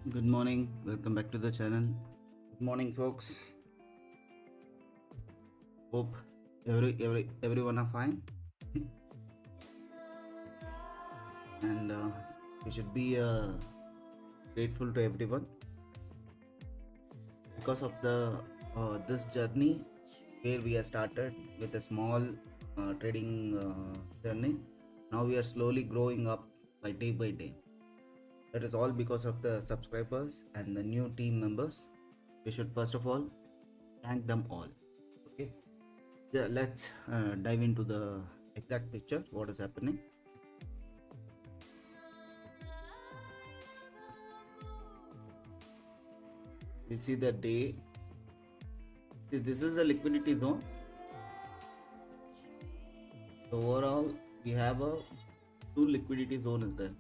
Good morning, welcome back to the channel. Good morning, folks. Hope everyone are fine, and we should be grateful to everyone because of the this journey where we have started with a small trading journey. Now we are slowly growing up by day. That is all because of the subscribers and the new team members. We should first of all thank them all. Okay, yeah, let's dive into the exact picture. What is happening? We see the day. See, this is the liquidity zone. So overall, we have a two liquidity zone is there.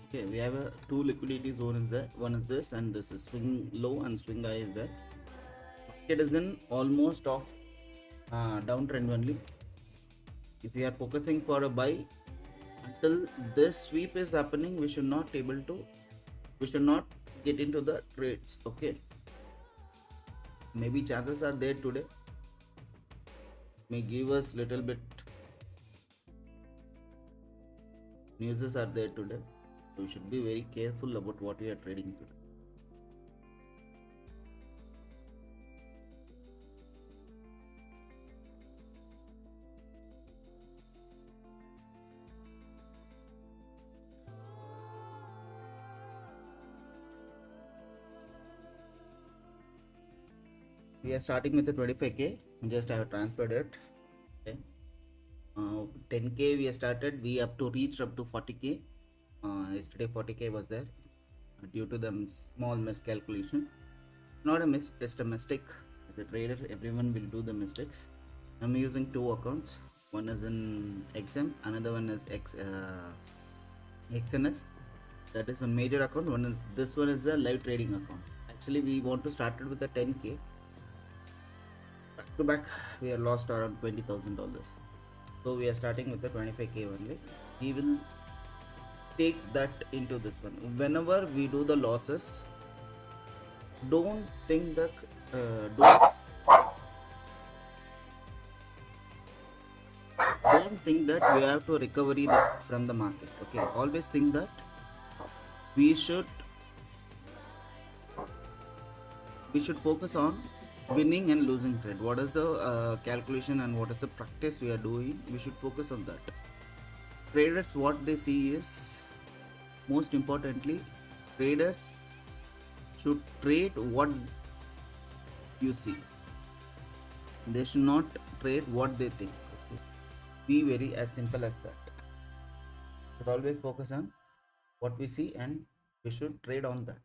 Okay, we have a two liquidity zone is there. One is this, and this is swing low and swing high is there. Market is in almost of downtrend only. If we are focusing for a buy, until this sweep is happening, we should not get into the trades. Okay, maybe chances are there today, may give us little bit newses are there today, so we should be very careful about what we are trading today. We are starting with the 25k. Just I have transferred it. Okay, 10k we started. We have to reach up to 40k. Yesterday 40k was there due to the small miscalculation. Not a miss, just a mistake. As a trader, everyone will do the mistakes. I'm using two accounts. One is in XM, another one is XNS. That is one major account. This one is a live trading account. Actually, we want to start it with a 10k. Back to back, we are lost around $20,000. So we are starting with the 25k only. We will take that into this one. Whenever we do the losses, don't think that don't think that we have to recover from the market. Okay, always think that we should focus on winning and losing trade. What is the calculation and what is the practice we are doing? We should focus on that. Traders, what they see is, most importantly, traders should trade what you see. They should not trade what they think. Okay? Be very as simple as that. Should always focus on what we see and we should trade on that.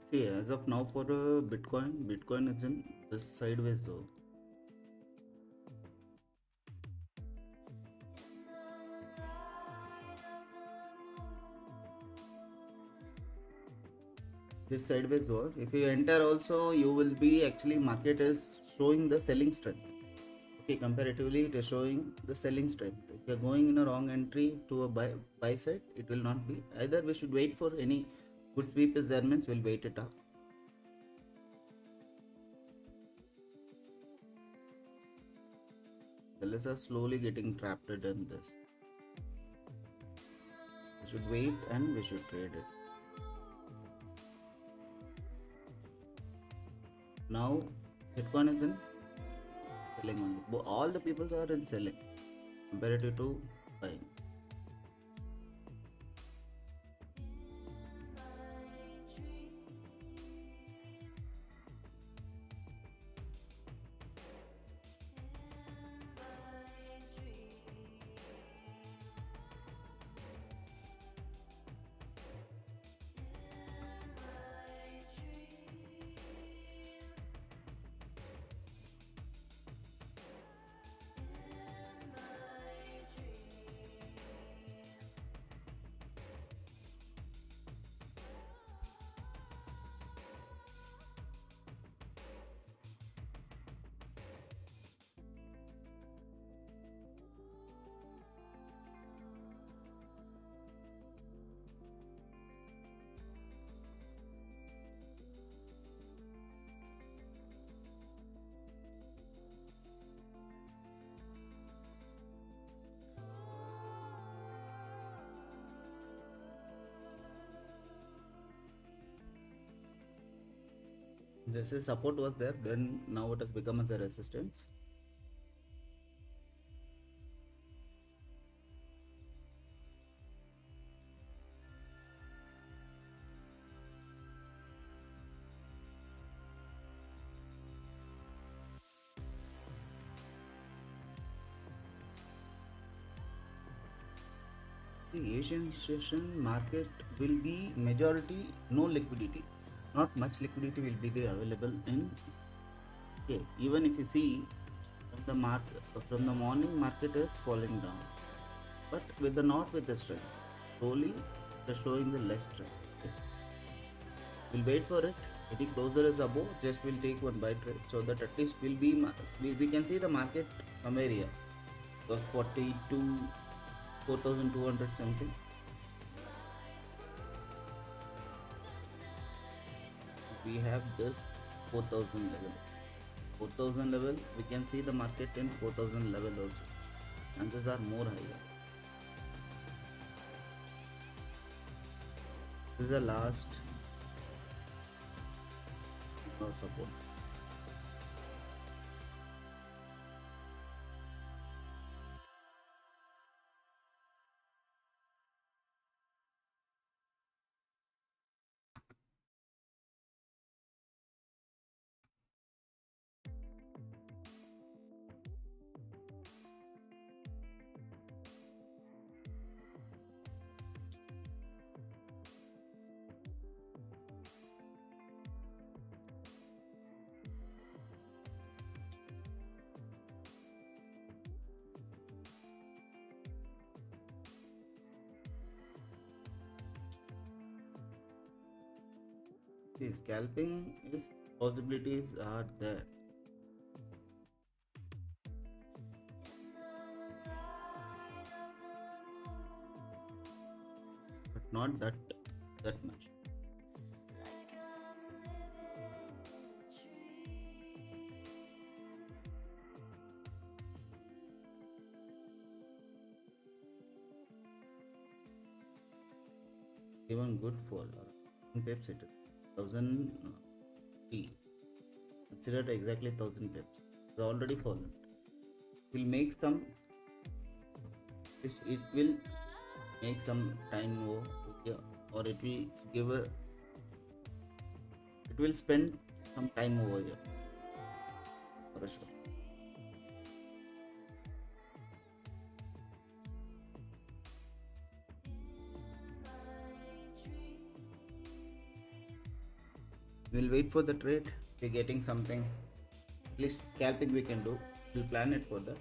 See, as of now for Bitcoin is in this sideways though. This sideways war, if you enter also, you will be actually, market is showing the selling strength. Okay, comparatively it is showing the selling strength. If you are going in a wrong entry to a buy side, it will not be. Either we should wait for any good sweep is there, means we'll wait it up. Sellers are slowly getting trapped in this. We should wait and we should trade it. Now Bitcoin is in selling only. All the people are in selling comparative to buying. this is support was there, then now it has become as a resistance. The Asian session market will be majority no liquidity, not much liquidity will be there available in. Okay, even if you see from the market, from the morning market is falling down, but with the not with the strength, slowly they're showing the less strength. Okay. We'll wait for it. Any closer is above, just we'll take one buy trade so that at least will be we can see the market somewhere here was 42 4,200 something. We have this 4,000 level. 4,000 level, we can see the market in 4,000 level also. Chances are more higher. This is the last support. See, scalping is possibilities are there, but not that much. Even good fall. Pips it is 1,003. Consider exactly 1,000 pips. It's already fallen. Will make some. It will make some time over here, or it will give a. It will spend some time over here for a sure. We'll wait for the trade. We're getting something. At least scalping we can do. We'll plan it for that.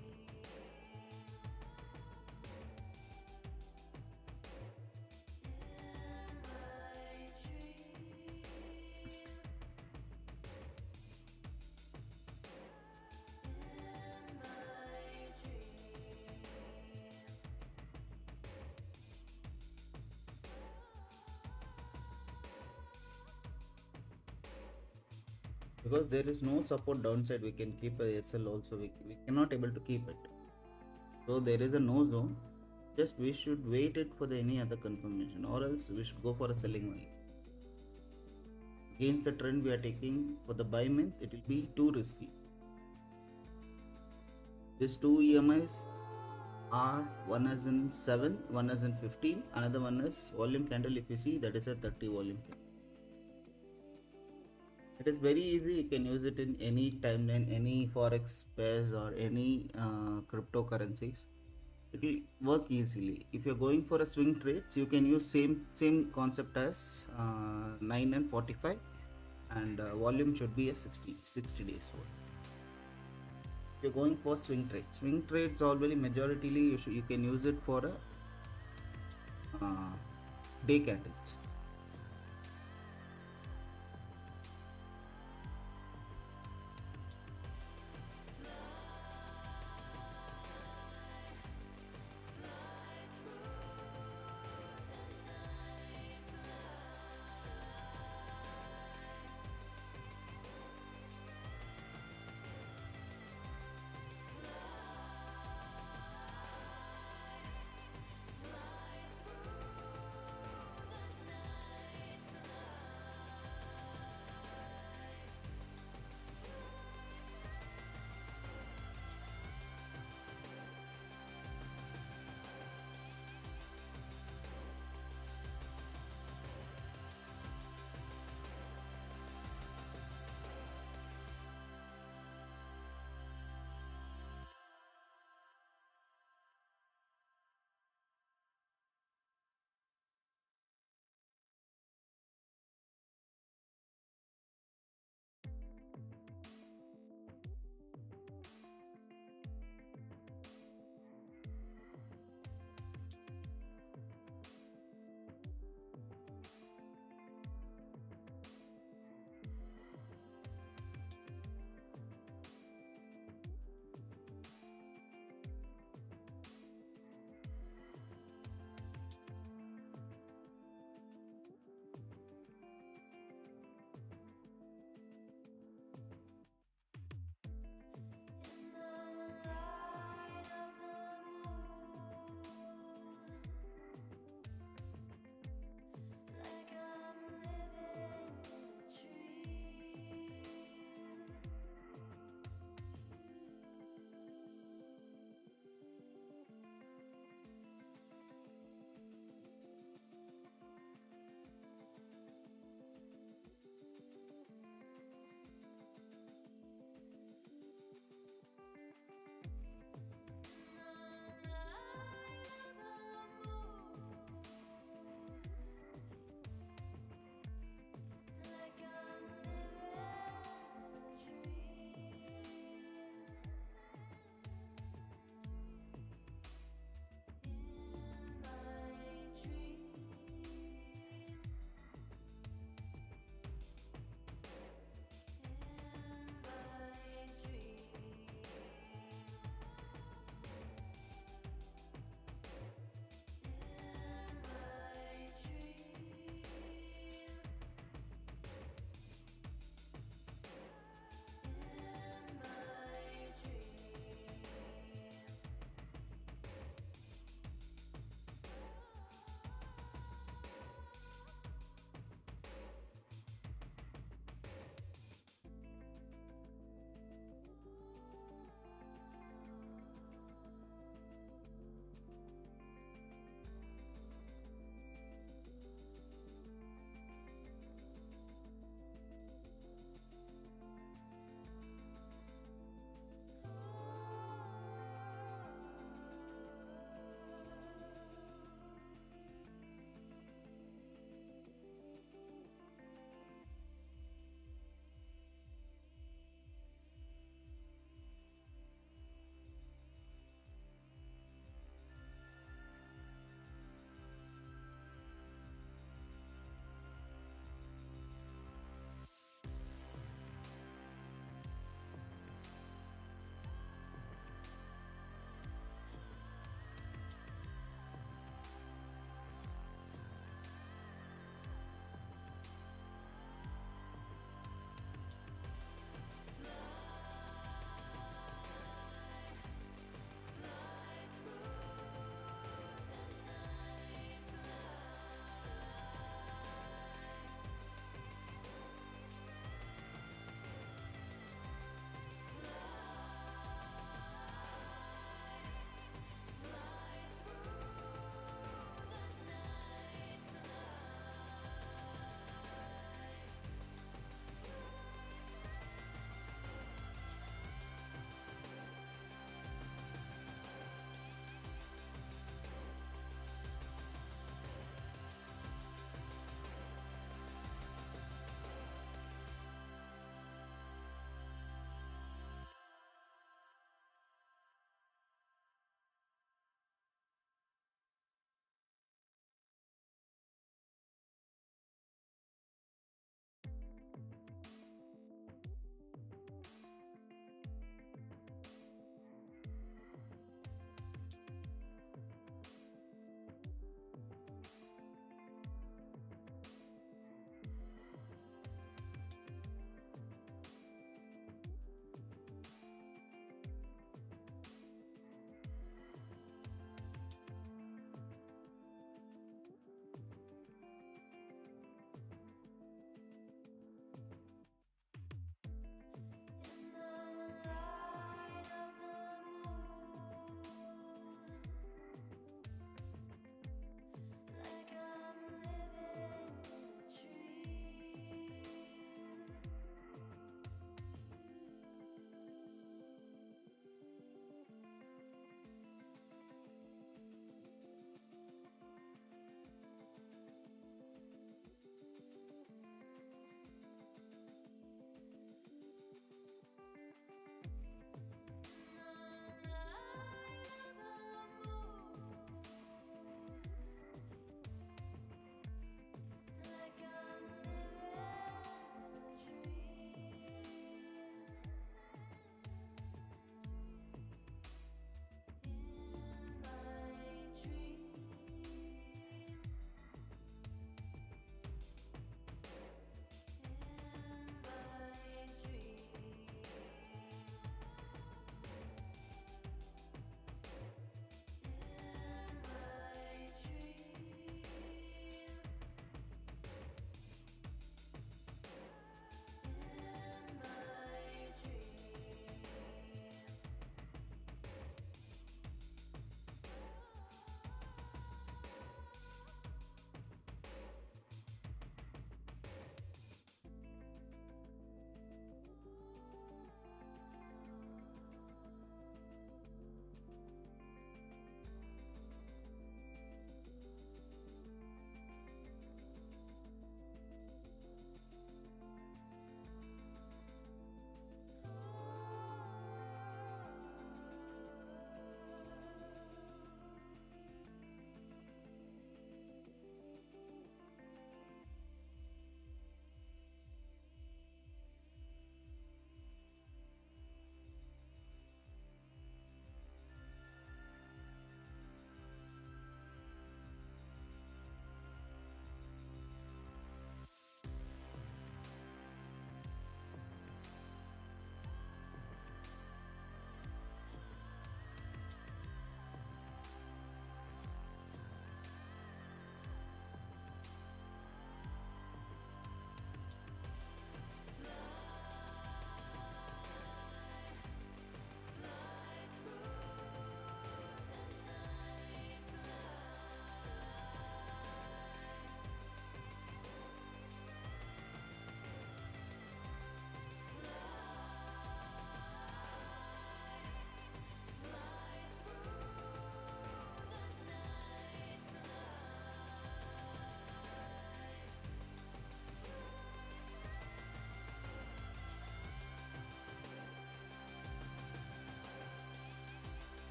Because there is no support downside, we can keep a SL also. We cannot able to keep it. So there is a no zone. Just we should wait it for the any other confirmation, or else we should go for a selling only. Against the trend we are taking for the buy means it will be too risky. These two EMIs are one is in 7, one is in 15, another one is volume candle. If you see, that is a 30 volume candle. It is very easy. You can use it in any timeline, any forex pairs or any cryptocurrencies. It will work easily. If you're going for a swing trades, you can use same concept as 9 and 45, and volume should be a 60 days worth. If you're going for swing trades already majoritarily you can use it for a day candles.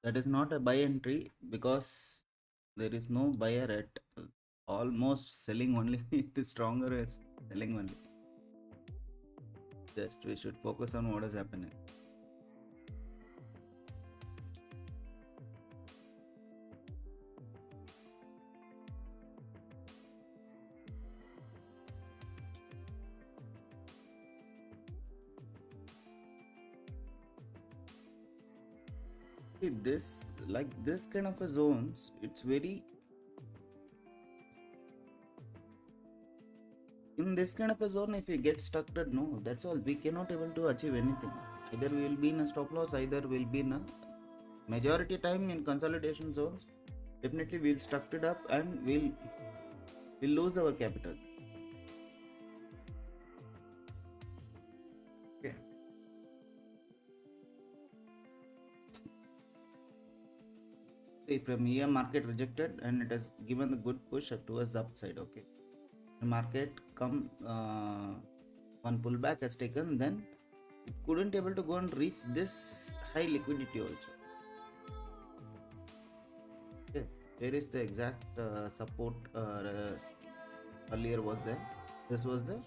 That is not a buy entry because there is no buyer at almost selling only. It is stronger as selling only. Just we should focus on what is happening. See this, like this kind of a zones, it's very, in this kind of a zone, if you get stuck, that no, that's all, we cannot able to achieve anything. Either we will be in a stop loss, either we'll be in a majority time in consolidation zones. Definitely we'll stuck it up and we'll lose our capital. Okay. See, from here market rejected and it has given the good push up towards the upside. Okay, the market come one pullback has taken, then it couldn't able to go and reach this high liquidity also. Okay, where is the exact support earlier was there? This was the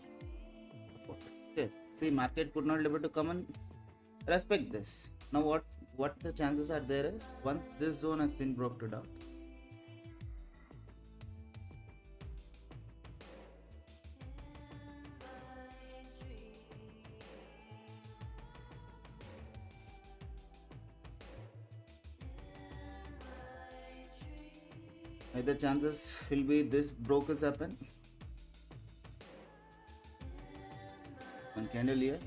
support. Okay, see, market could not able to come and respect this. Now what the chances are there is, once this zone has been broken down, either chances will be this brokers happen, one candle here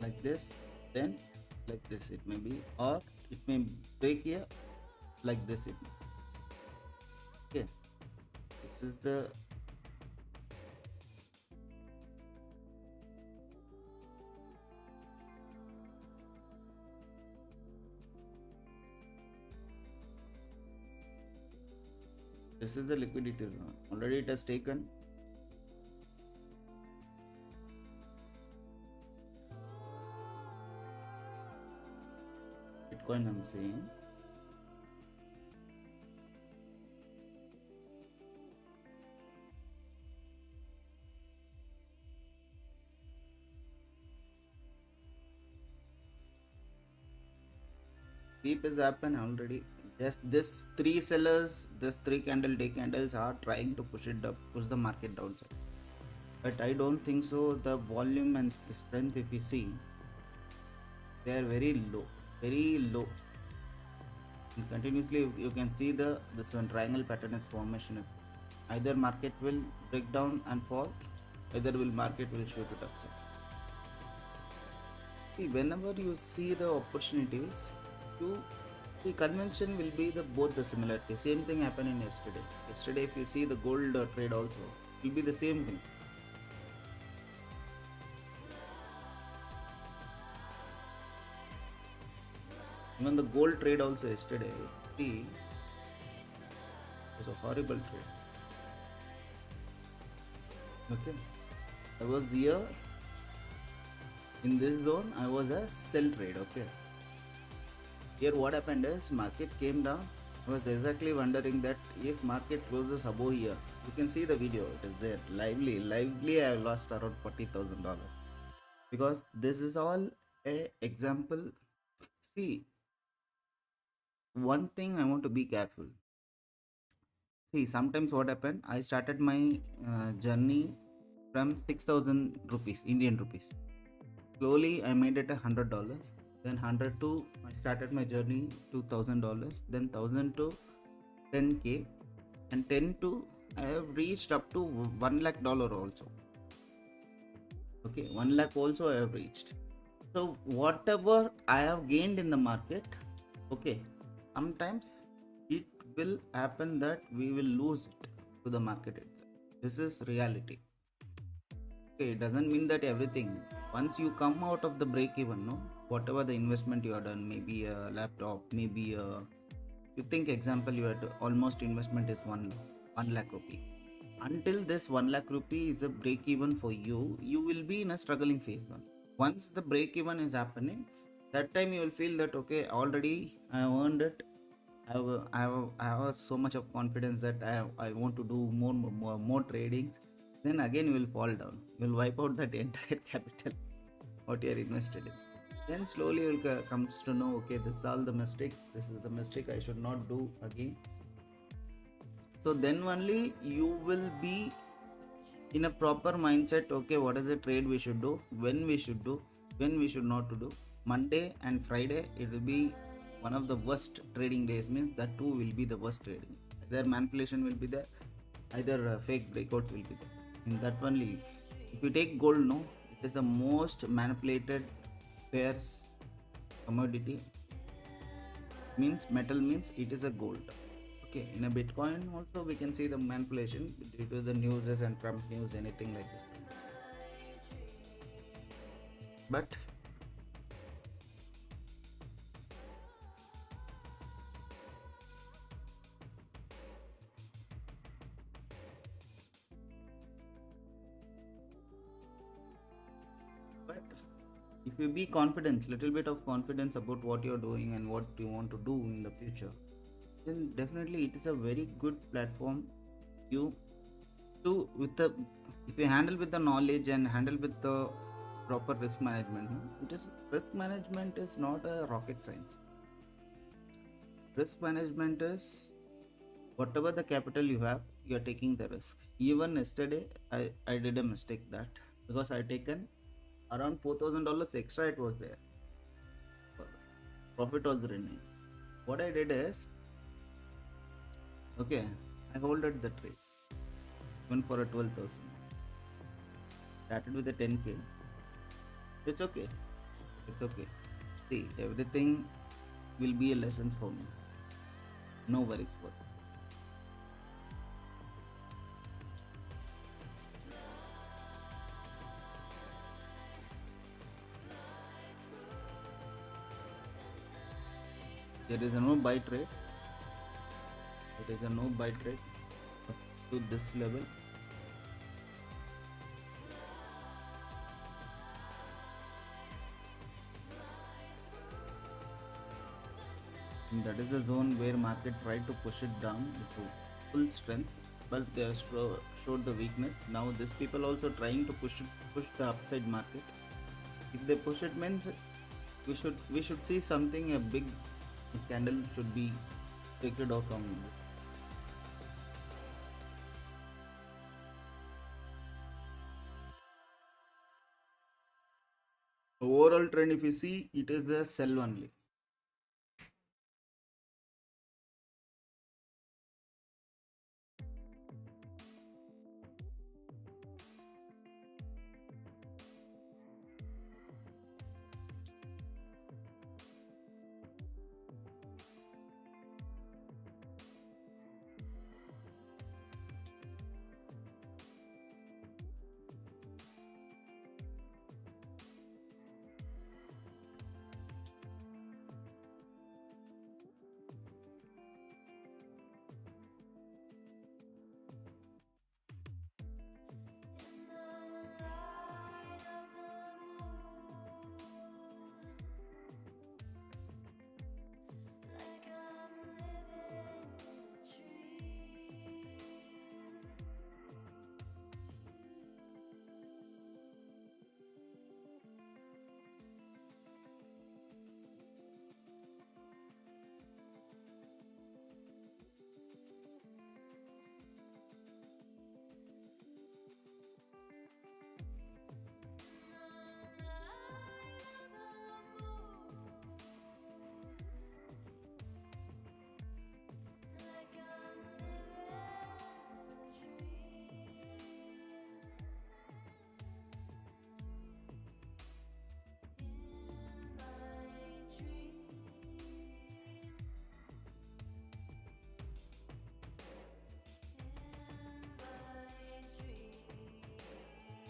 like this, then like this it may be, or it may break here like this. It okay, this is the liquidity zone. Already it has taken. Bitcoin I'm saying. Deep is happened already. Just this three sellers, this three day candles are trying to push it up, push the market downside. But I don't think so. The volume and the strength, if we see, they are very low, very low. And continuously, you can see this one triangle pattern is formation. Either market will break down and fall, either market will shoot it upside. See, whenever you see the opportunities, the convention will be the both the similarity. Same thing happened in yesterday. Yesterday, if you see the gold trade also, it will be the same thing. Even the gold trade also yesterday, see, it was a horrible trade. Okay, I was here in this zone. I was a sell trade. Okay. Here what happened is market came down. I was exactly wondering that if market closes above here, you can see the video, it is there, lively I lost around $40,000 because this is all a example. See, one thing I want to be careful. See, sometimes what happened, I started my journey from 6,000 rupees, Indian rupees. Slowly I made it $100. Then 100 to I started my journey to $1,000, then 1,000 to 10k, and 10 to I have reached up to $1 lakh also. Okay, 1 lakh also I have reached. So whatever I have gained in the market, okay, sometimes it will happen that we will lose it to the market itself. This is reality. Okay, it doesn't mean that everything, once you come out of the break even, no, whatever the investment you have done, maybe a laptop, maybe you think example you had almost investment is 1 lakh rupee. Until this 1 lakh rupee is a break even for you, you will be in a struggling phase one. Once the break even is happening, that time you will feel that okay, already I earned it, I have so much of confidence that I want to do more tradings. Then again you will fall down. You will wipe out that entire capital what you are invested in. Then slowly you will comes to know, okay, this is all the mistakes. This is the mistake I should not do again. So then only you will be in a proper mindset. Okay, what is the trade we should do, when we should do, when we should not to do. Monday and Friday it will be one of the worst trading days, means that too will be the worst trading. Either manipulation will be there, either fake breakouts will be there. In that only, if you take gold, no, it is the most manipulated pairs commodity. Means metal means it is a gold. Okay, in a Bitcoin also we can see the manipulation due to the news and Trump news, anything like that. But if you be confidence, little bit of confidence about what you're doing and what you want to do in the future, then definitely it is a very good platform. You do with the, if you handle with the knowledge and handle with the proper risk management, it is, risk management is not a rocket science. Risk management is whatever the capital you have, you are taking the risk. Even yesterday I did a mistake, that because I taken around $4,000 extra, it was there, profit was running. What I did is, okay, I holded the trade even for a 12,000, started with a 10k. It's okay, it's okay. See, everything will be a lesson for me, no worries for it. There is a no buy trade, there is a no buy trade to this level. And that is the zone where market tried to push it down to full strength, but they showed the weakness. Now these people also trying to push the upside market. If they push it, means we should see something, a big candle should be taken out on this. Overall trend, if you see, it is the sell only.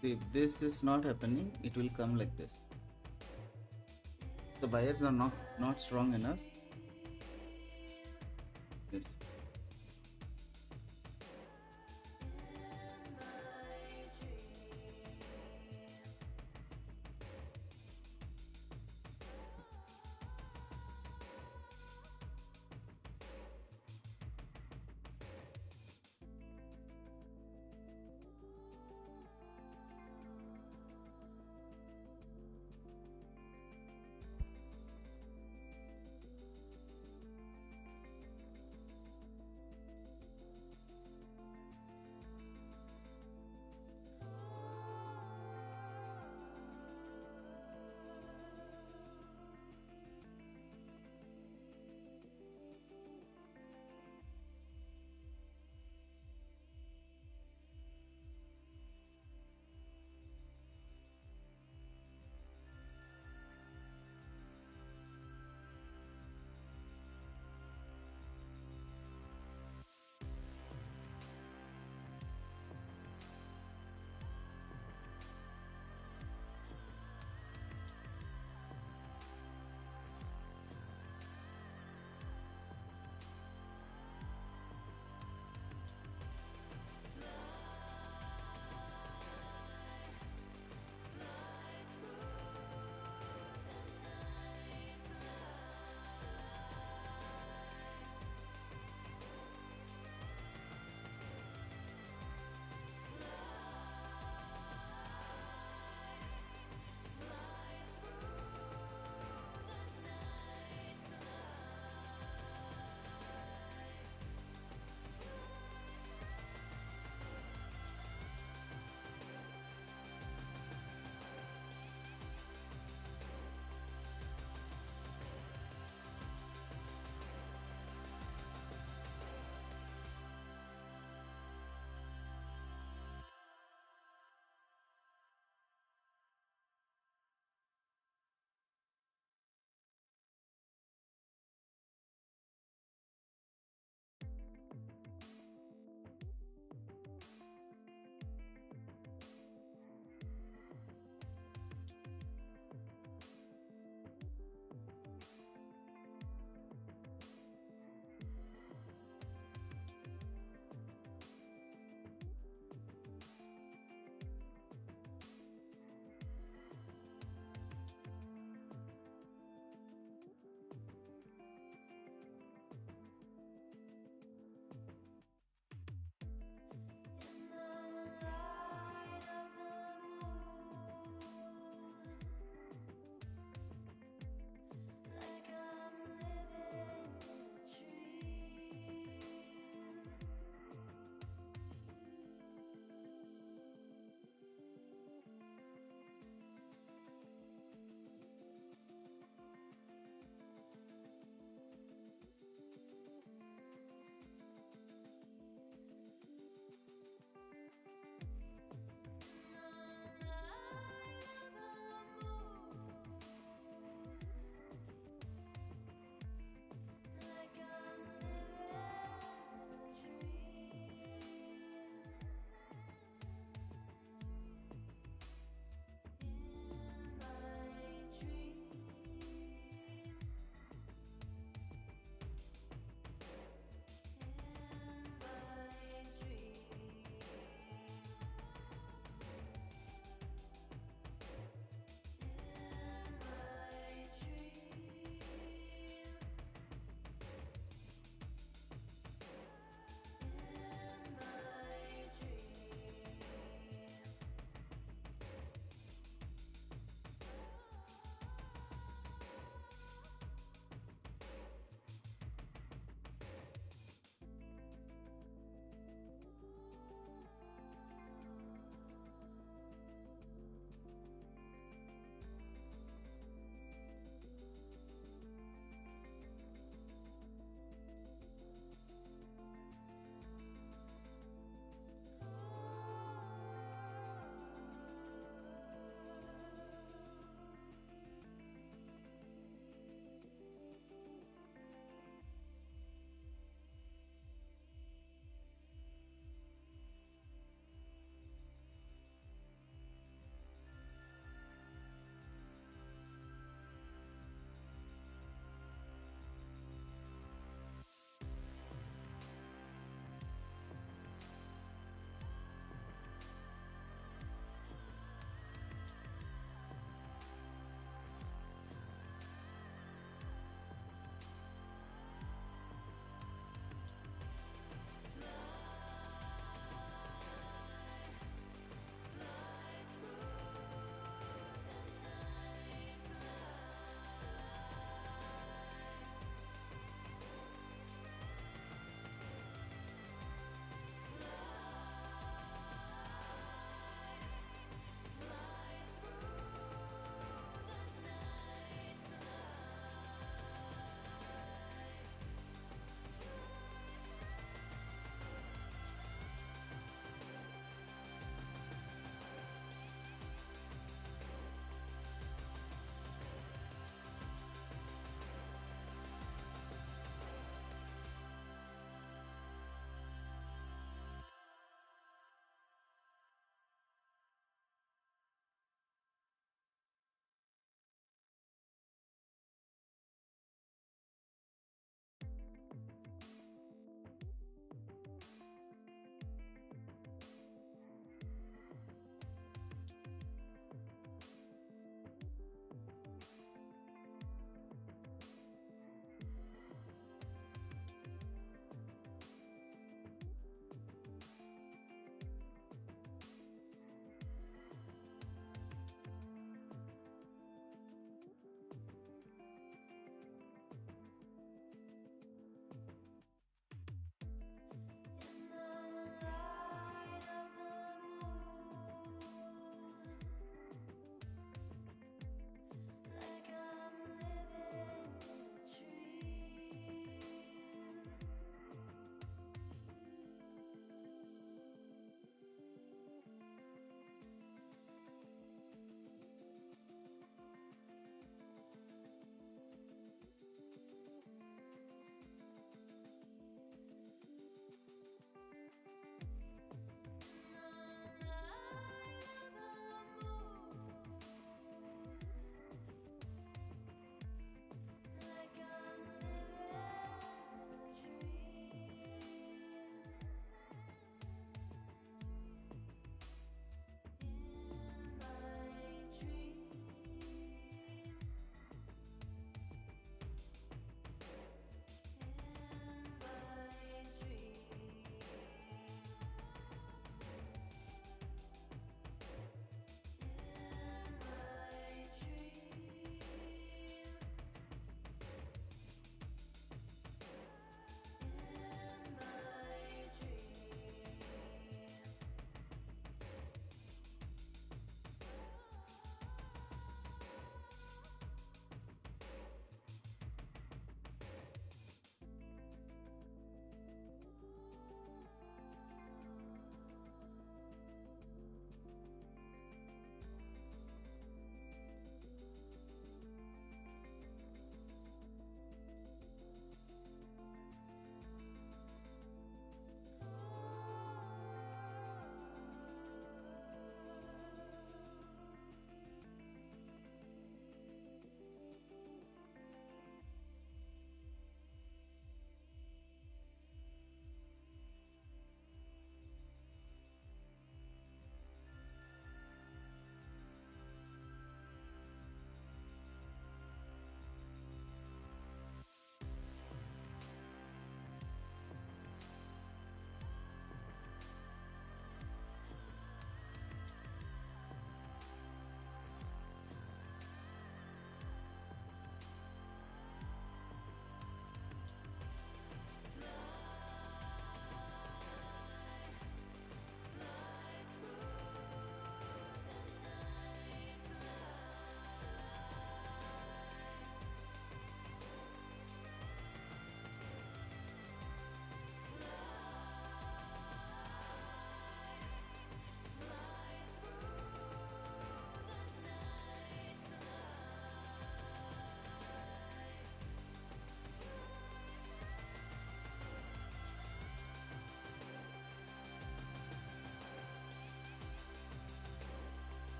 If this is not happening, it will come like this. The buyers are not strong enough. Yes.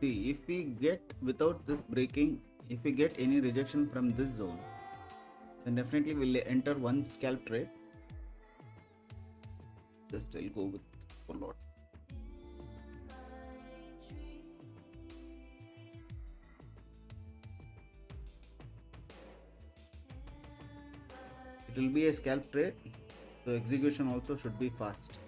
See, if we get without this breaking, if we get any rejection from this zone, then definitely we'll enter one scalp trade. Just I'll go with for lot. It will be a scalp trade, so execution also should be fast.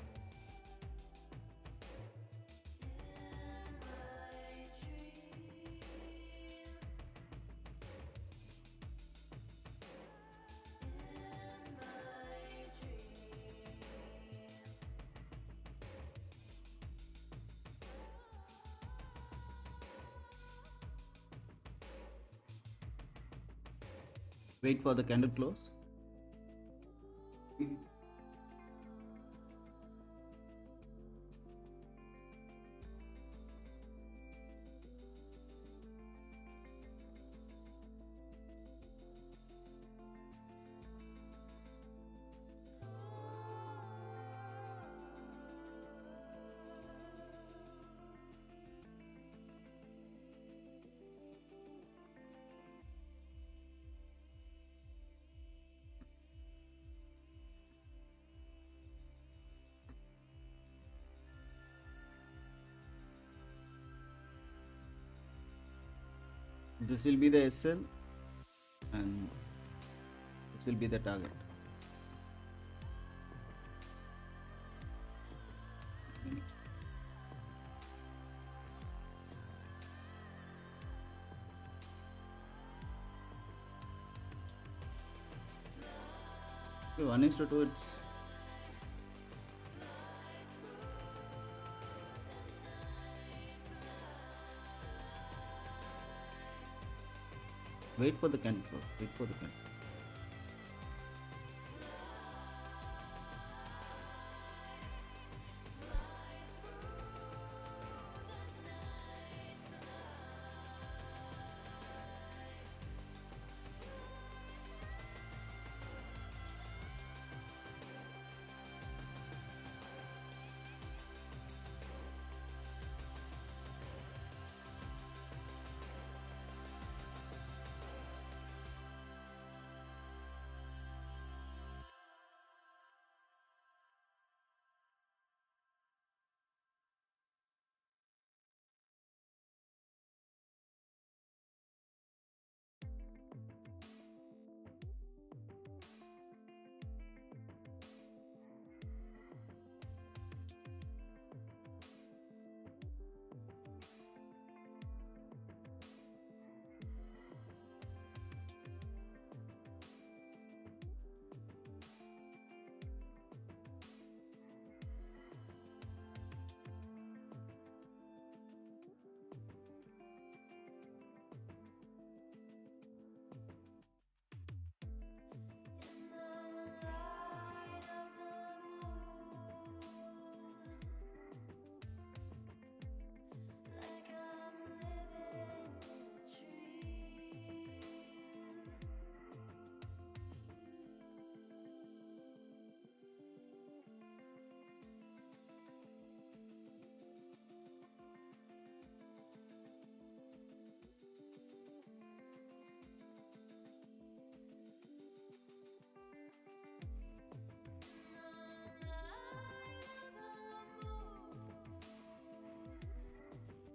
Wait for the candle close. This will be the SL and this will be the target. Okay, 1:2, it's wait for the candle close. Wait for the candle.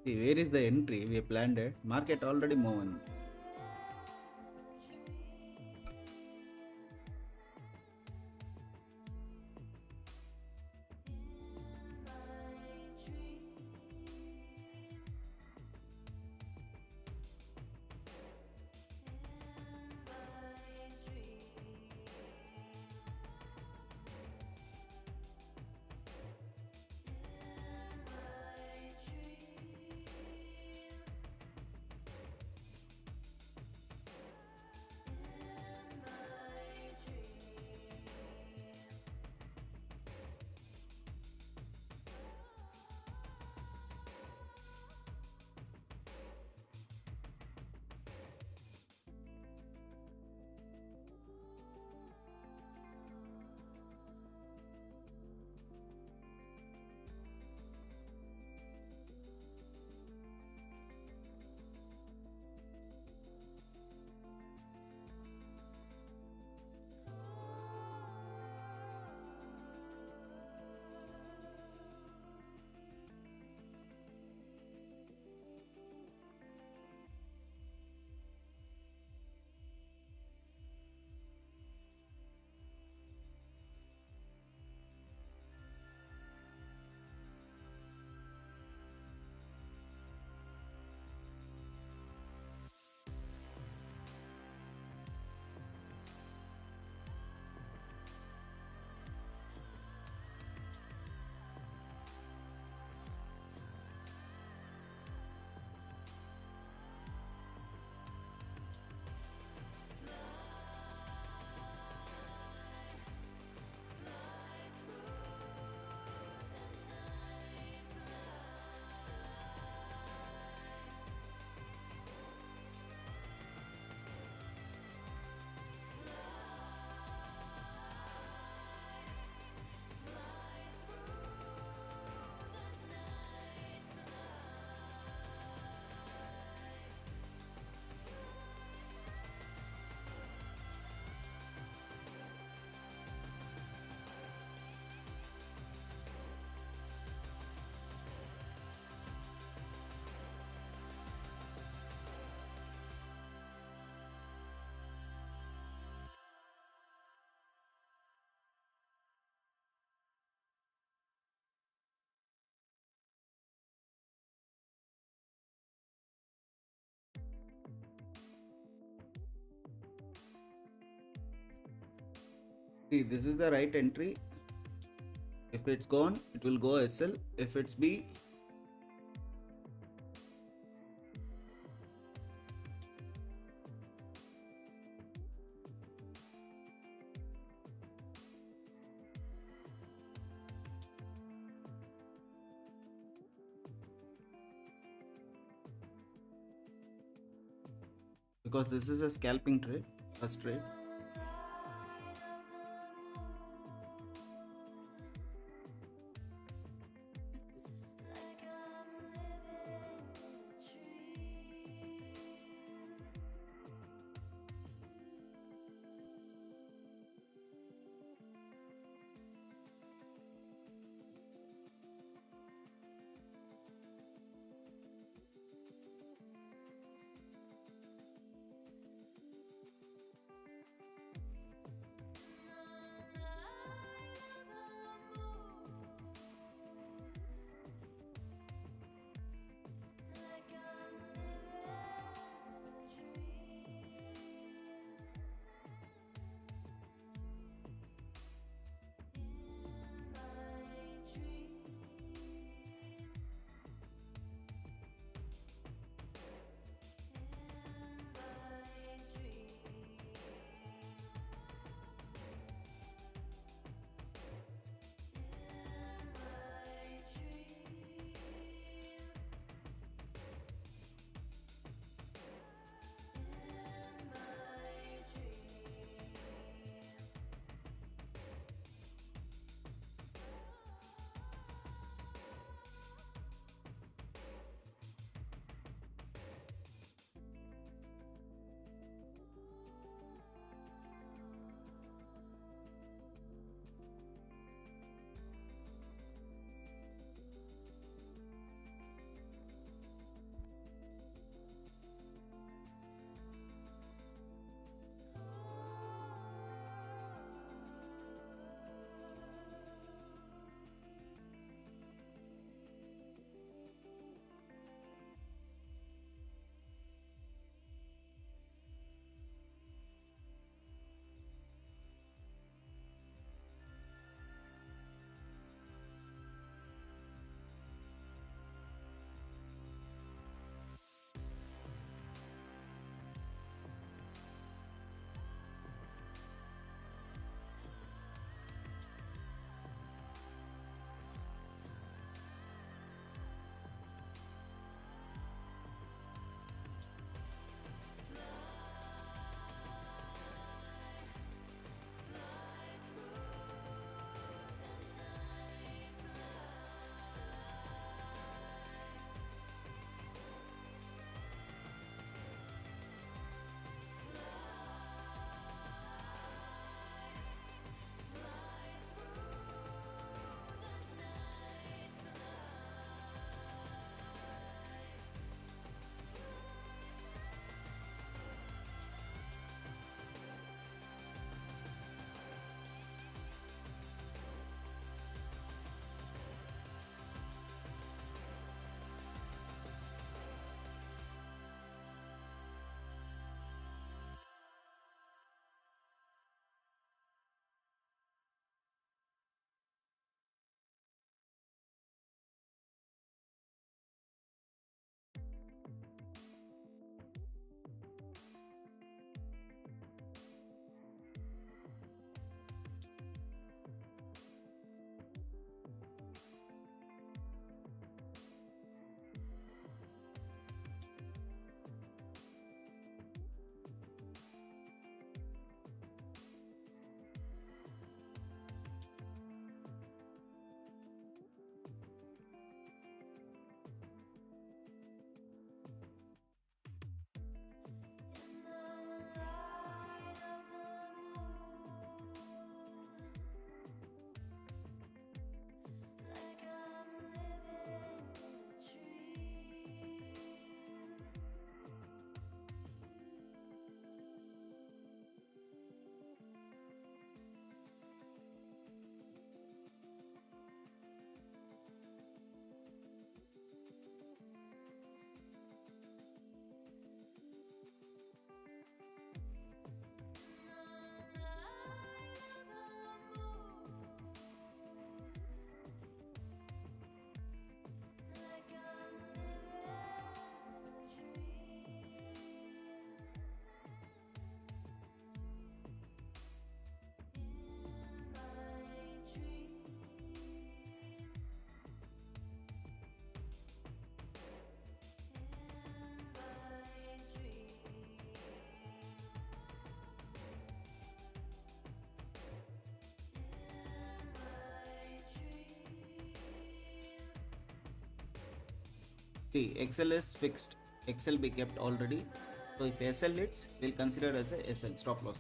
See, where is the entry? We have planned it. Market already moving. See, this is the right entry. If it's gone, it will go SL. If it's B, because this is a scalping trade, first trade. See, XL is fixed. XL be kept already. So if SL hits, we'll consider as a SL stop loss.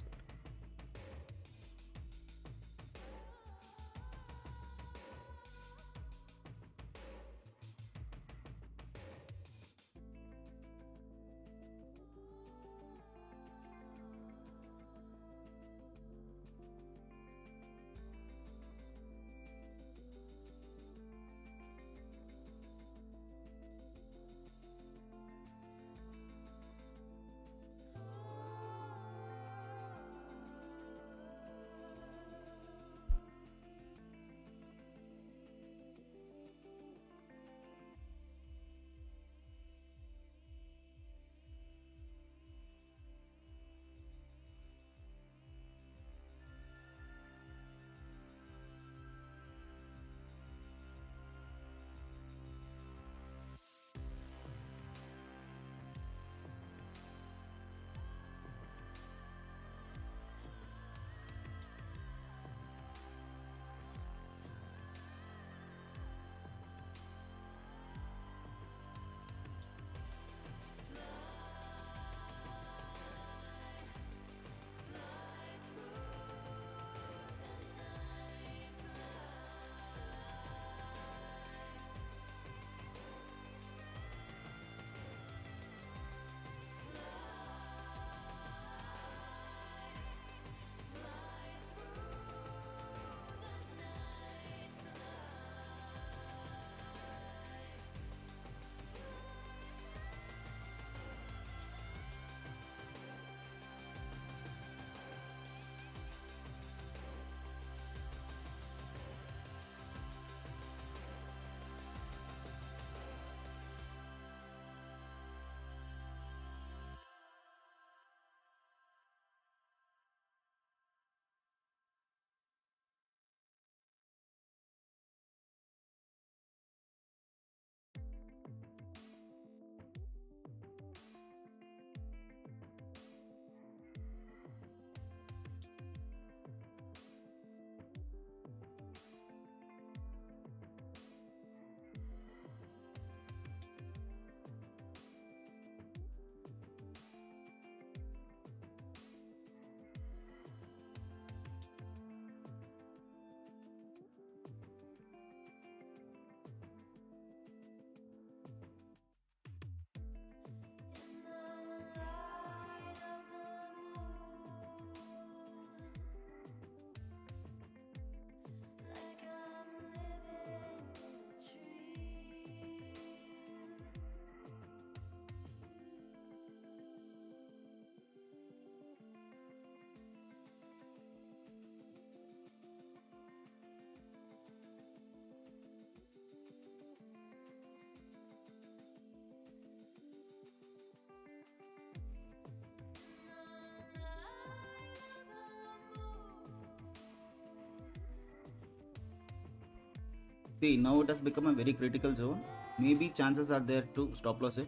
See, now it has become a very critical zone. Maybe chances are there to stop loss it.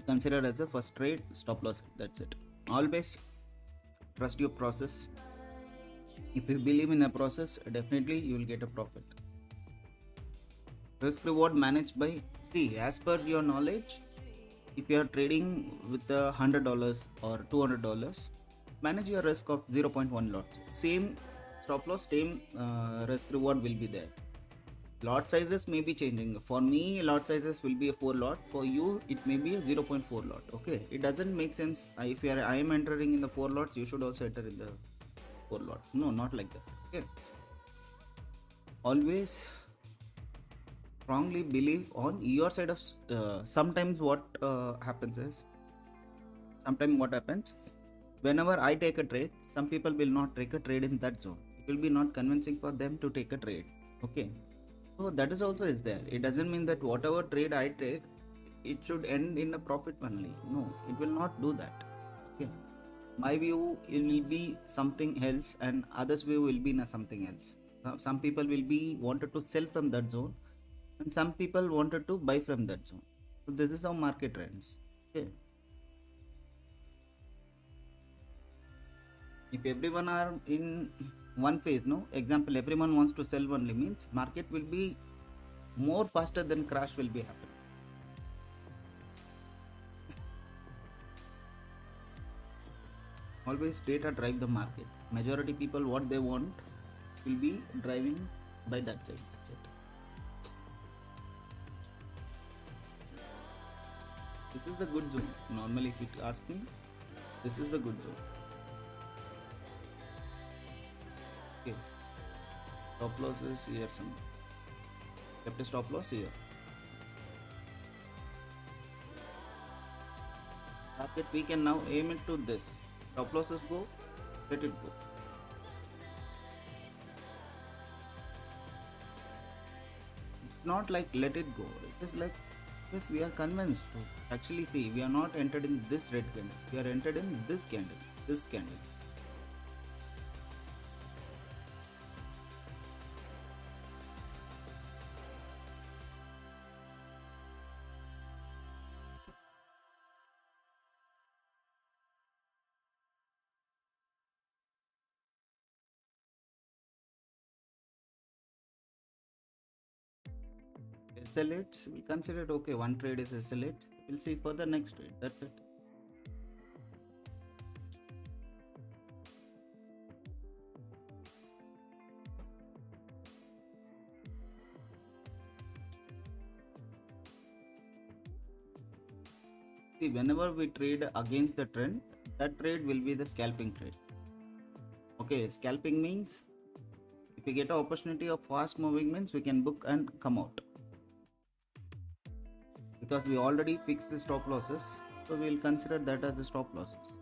Consider as a first trade, stop loss it. That's it. Always trust your process. If you believe in a process, definitely you will get a profit. Risk reward managed by, see, as per your knowledge, if you are trading with $100 or $200, manage your risk of 0.1 lots. Same stop loss, same risk reward will be there. Lot sizes may be changing. For me, lot sizes will be a 4 lot. For you, it may be a 0.4 lot. Okay, it doesn't make sense. If I am entering in the 4 lots, you should also enter in the 4 lot. No, not like that. Okay, always strongly believe on your side of. Sometimes what happens is, whenever I take a trade, some people will not take a trade in that zone. It will be not convincing for them to take a trade. Okay, so that is also is there. It doesn't mean that whatever trade I take, it should end in a profit only. No, it will not do that. Okay, my view will be something else, and others' view will be something else. Some people will be wanted to sell from that zone, and some people wanted to buy from that zone. So this is how market trends. Okay. If everyone are in one phase, no example, everyone wants to sell only, means market will be more faster than crash will be happening. Always data drive the market. Majority people what they want will be driving by that side. That's it. This is the good zone. Normally, if you ask me, this is the good zone. Okay. Stop loss is here somewhere. Kept a stop loss here. Target we can now aim it to this. Stop losses go, let it go. It's not like let it go. It is like, yes, we are convinced to actually see we are not entered in this red candle. We are entered in this candle. This candle. SL8, we consider it okay. One trade is SL8. We'll see for the next trade. That's it. See, whenever we trade against the trend, that trade will be the scalping trade. Okay, scalping means if we get an opportunity of fast moving means we can book and come out. Because we already fixed the stop losses, so we'll consider that as the stop losses.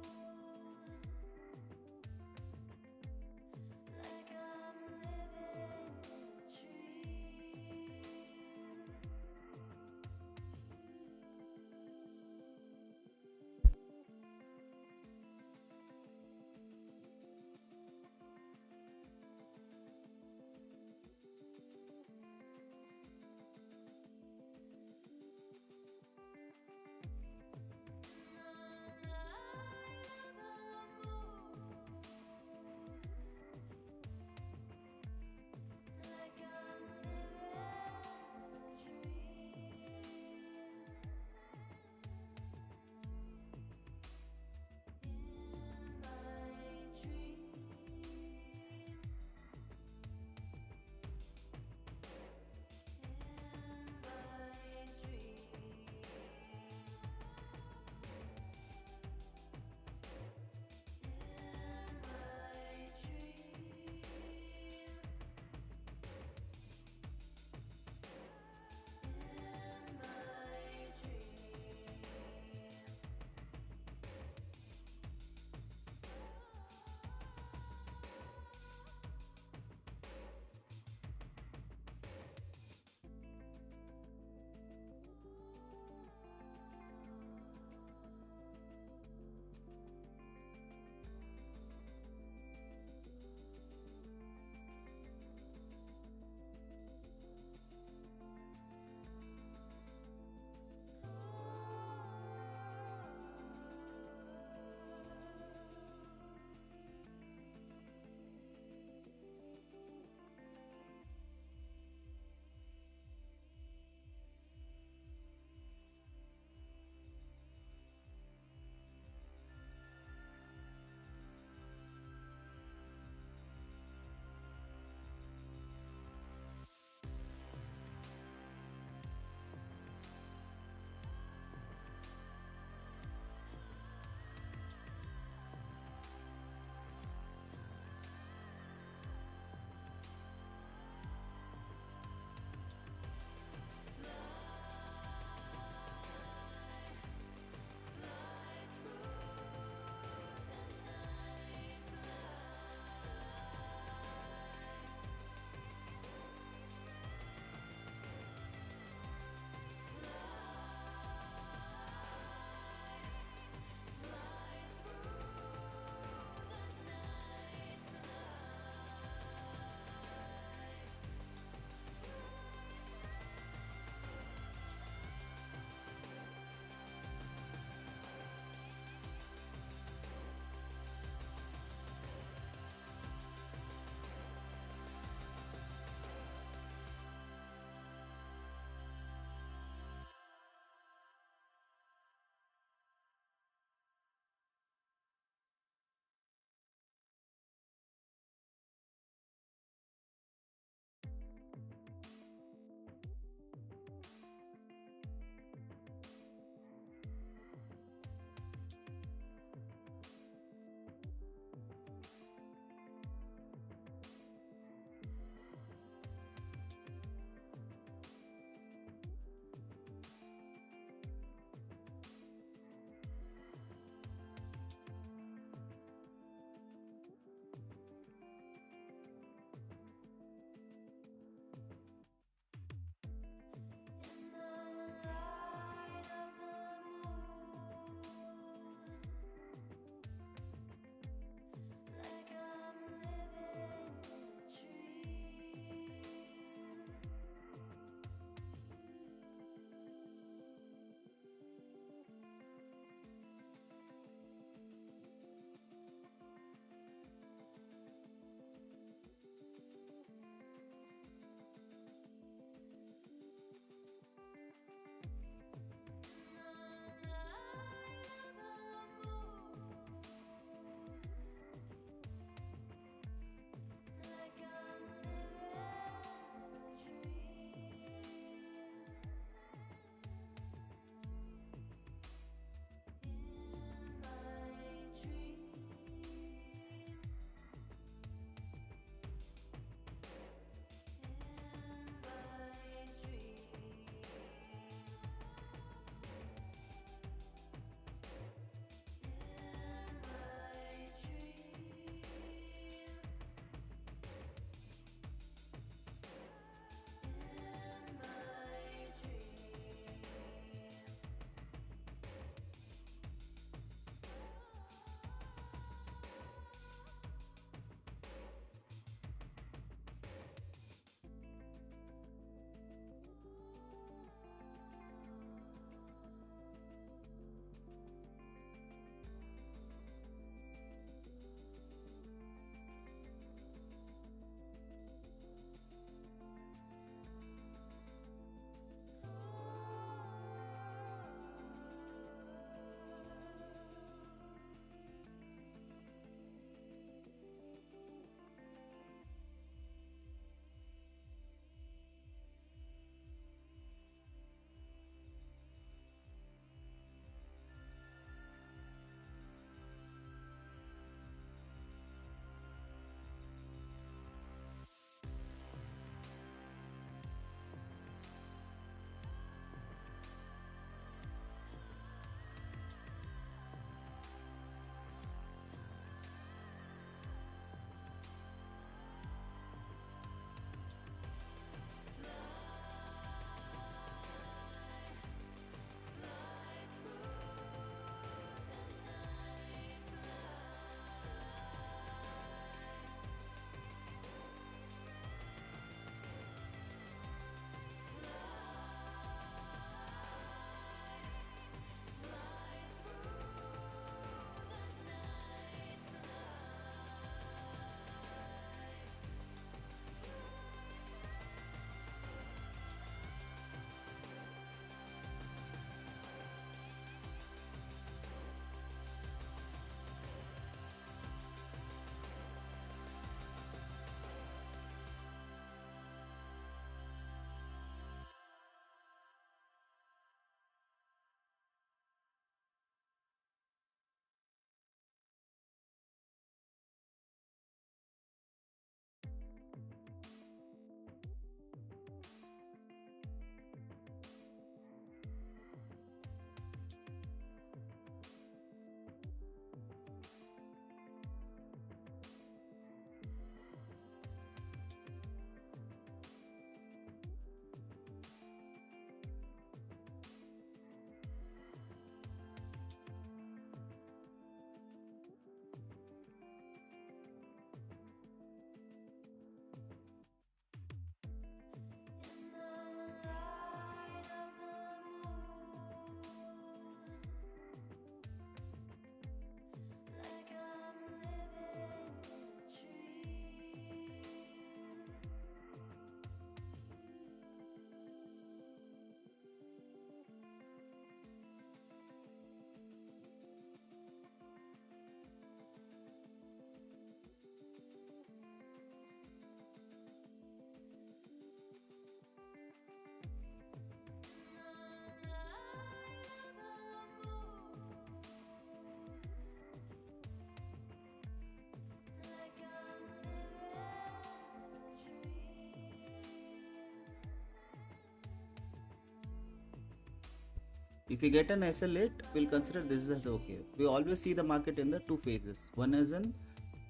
If we get an SL hit, we'll consider this as okay. We always see the market in the two phases. One is in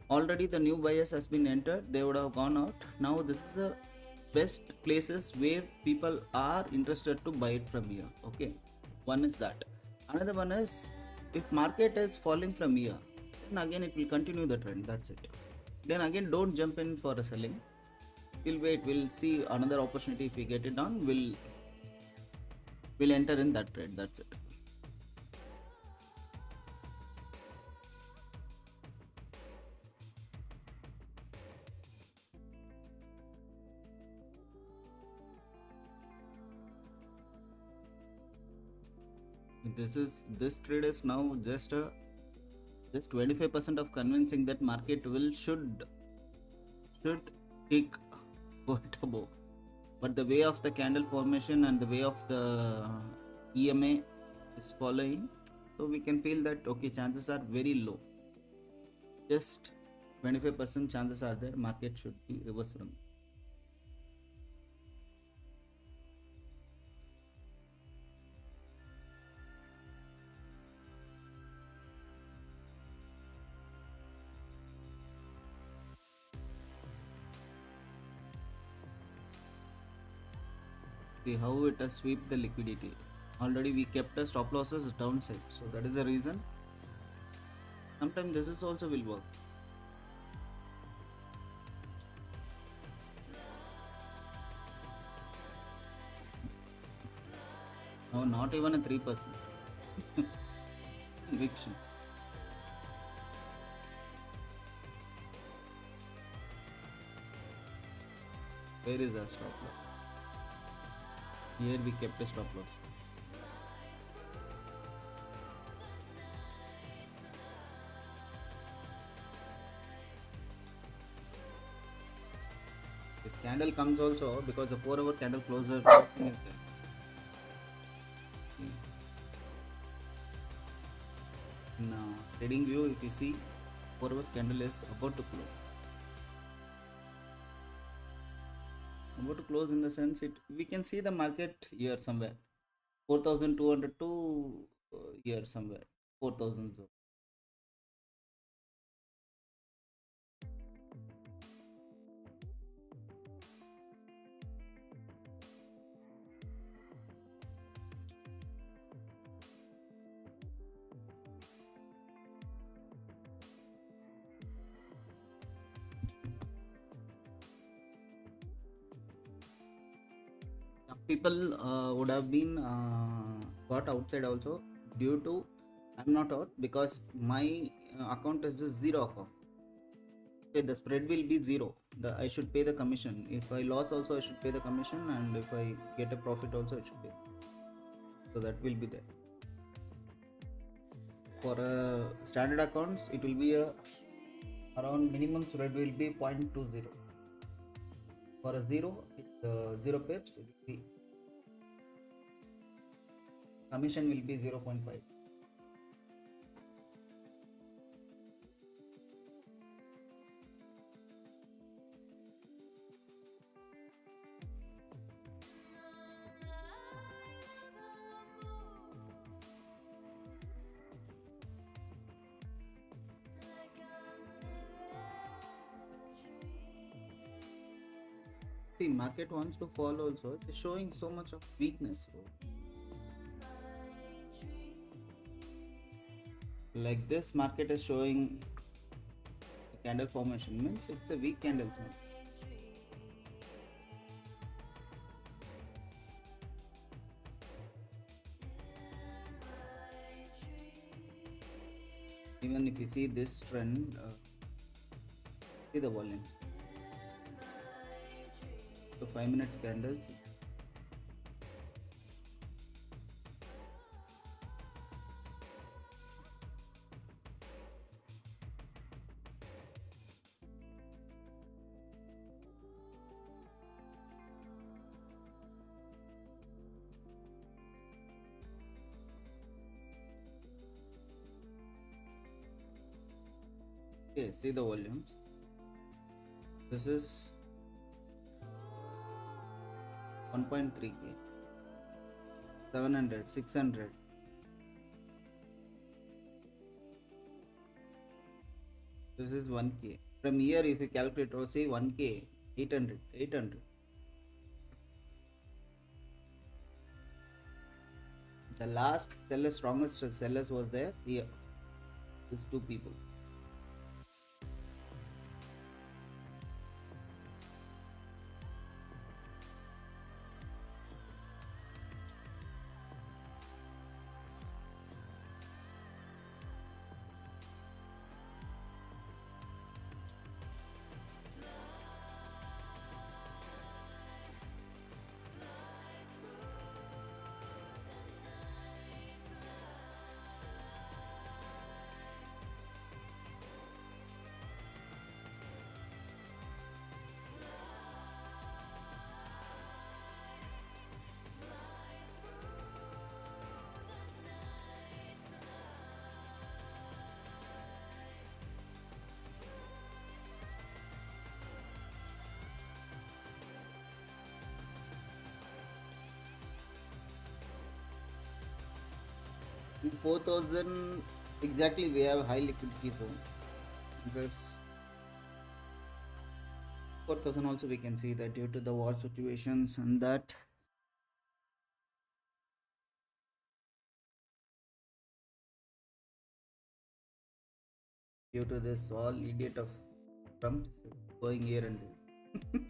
already the new buyers has been entered, they would have gone out. Now this is the best places where people are interested to buy it from here. Okay, one is that. Another one is if market is falling from here, then again it will continue the trend. That's it. Then again, don't jump in for a selling. We'll wait. We'll see another opportunity. If we get it done, we'll enter in that trade. That's it. This trade is now just 25% of convincing that market should take quite above. But the way of the candle formation and the way of the EMA is following, so we can feel that okay, chances are very low. Just 25% chances are there. Market should be reversed from. See how it has swept the liquidity. Already we kept a stop losses downside, so that is the reason. Sometimes this is also will work. Oh, not even a 3% conviction. Where is our stop loss? Here we kept a stop loss. This candle comes also because the 4-hour candle closer. In trading view, if you see 4 hours candle is about to close. About to close in the sense we can see the market here somewhere 4,200 to here somewhere 4,000 zone. Some people would have been got outside also due to I'm not out because my account is just zero account. Okay, the spread will be zero. I should pay the commission. If I loss also I should pay the commission, and if I get a profit also I should pay. So that will be there. For standard accounts it will be around minimum spread will be 0.20. For a zero, it's 0 pips. It will be commission will be 0.5. See, market wants to fall also. It's showing so much of weakness. Like this market is showing candle formation, means it's a weak candle. Even if you see this trend, see the volume. So 5 minutes candles. Okay, see the volumes. This is 1.3k, 700, 600, This is 1k. From here, if you calculate or say 1k, 800, 800. The last seller, strongest sellers was there here. These two people. In 4000 exactly we have high liquidity zone. Because 4000 also we can see that due to the war situations and that due to this all idiot of Trump going here and there.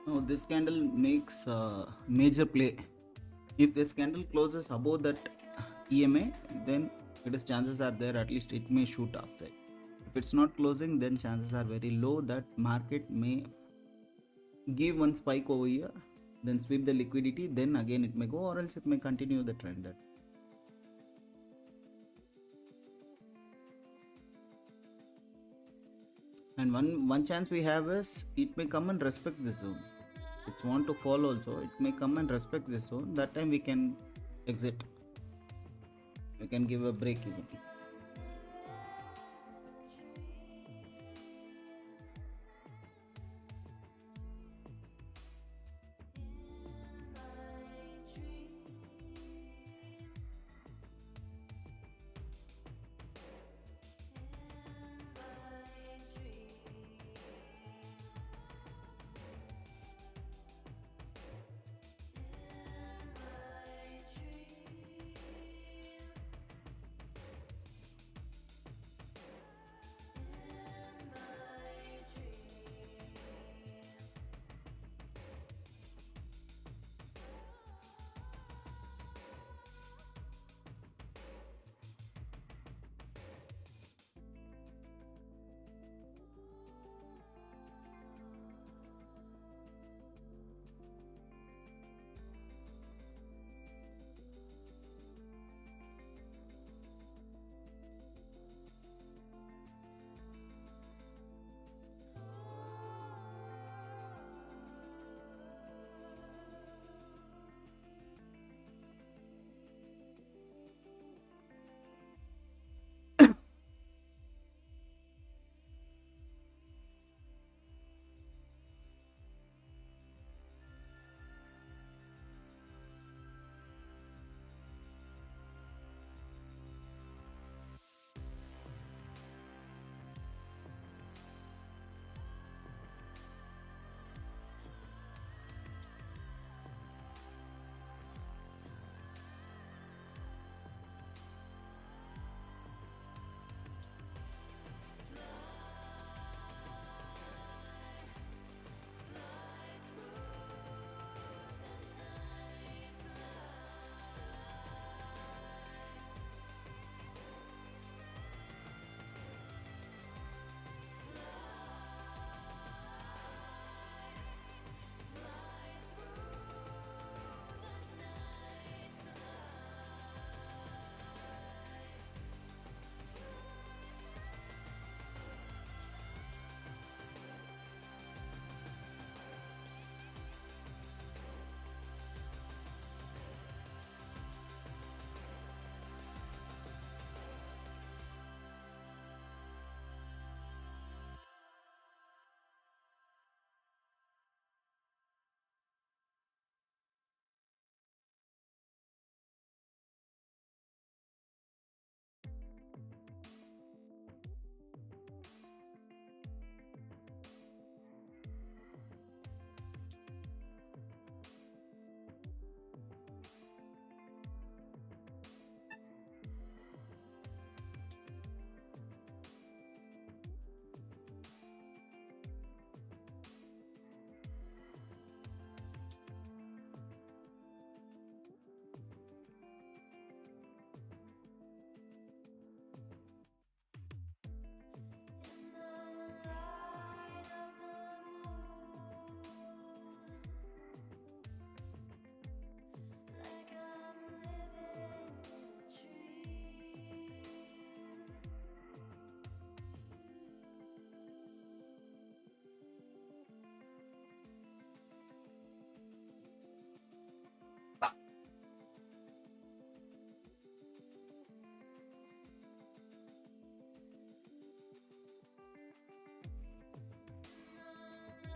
Now this candle makes major play. If this candle closes above that EMA, then it is chances are there, at least it may shoot upside. If it's not closing, then chances are very low that market may give one spike over here, then sweep the liquidity, then again it may go, or else it may continue the trend. That and one chance we have is it may come and respect this zone. It's want to fall also, it may come and respect this zone. That time we can exit, we can give a break even.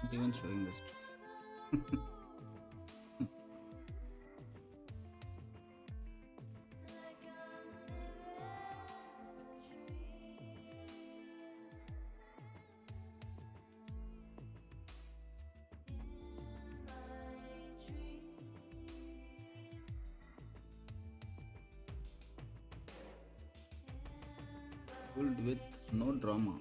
Not even showing this. Pulled with no drama.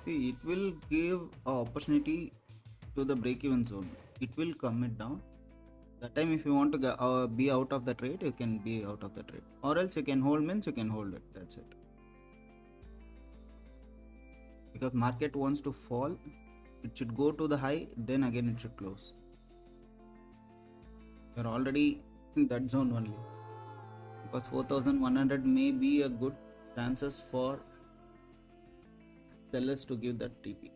See, it will give a opportunity to the break-even zone. It will come it down. That time, if you want to be out of the trade, you can be out of the trade, or else you can hold, means you can hold it. That's it. Because market wants to fall, it should go to the high, then again it should close. You're already in that zone only. Because 4100 may be a good chances for sellers to give that TP.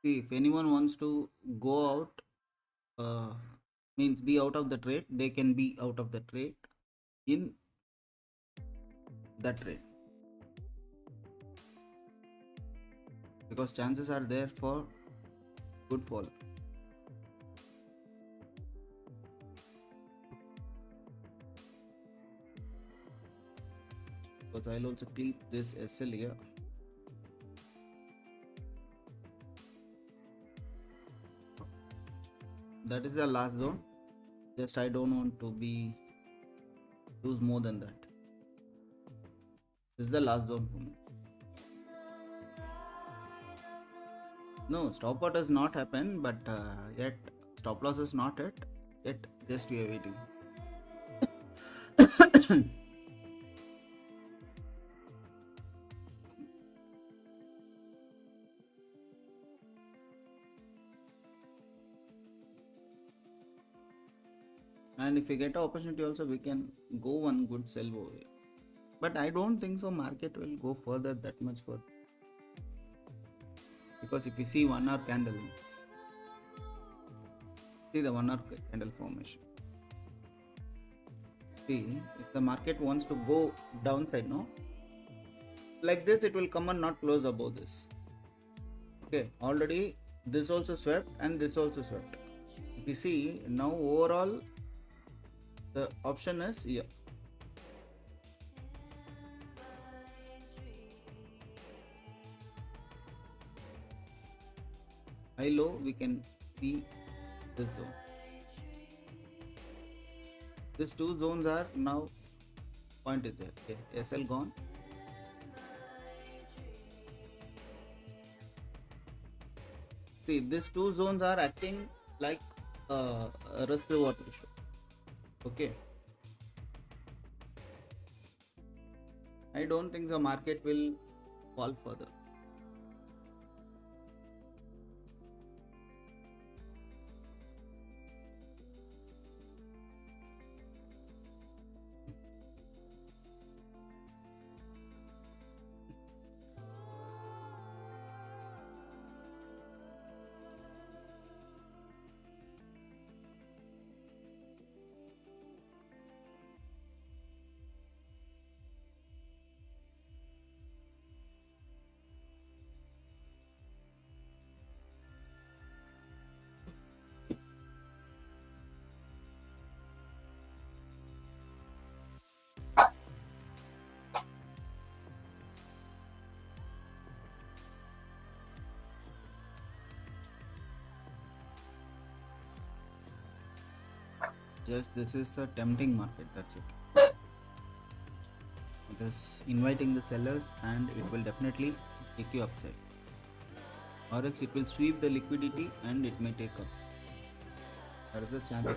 See, if anyone wants to go out, means be out of the trade, they can be out of the trade in that trade. Because chances are there for good fall. Because I'll also keep this SL here. That is the last zone. Just I don't want to be lose more than that. This is the last zone for me. No, stop out has not happened, but yet stop loss is not yet just we are waiting. And if we get an opportunity also, we can go one good sell over here. But I don't think so market will go further, that much further. Because if you see 1 hour candle, see the 1 hour candle formation. See, if the market wants to go downside, no, like this, it will come and not close above this. Okay, already this also swept and this also swept. If you see now, overall the option is here. High low, we can see this zone. These two zones are now, point is there. Okay, SL gone. See, these two zones are acting like a risk reward ratio. Okay, I don't think the market will fall further. Just this is a tempting market, that's it. It is inviting the sellers and it will definitely take you upside, or else it will sweep the liquidity and it may take up. That is the chance.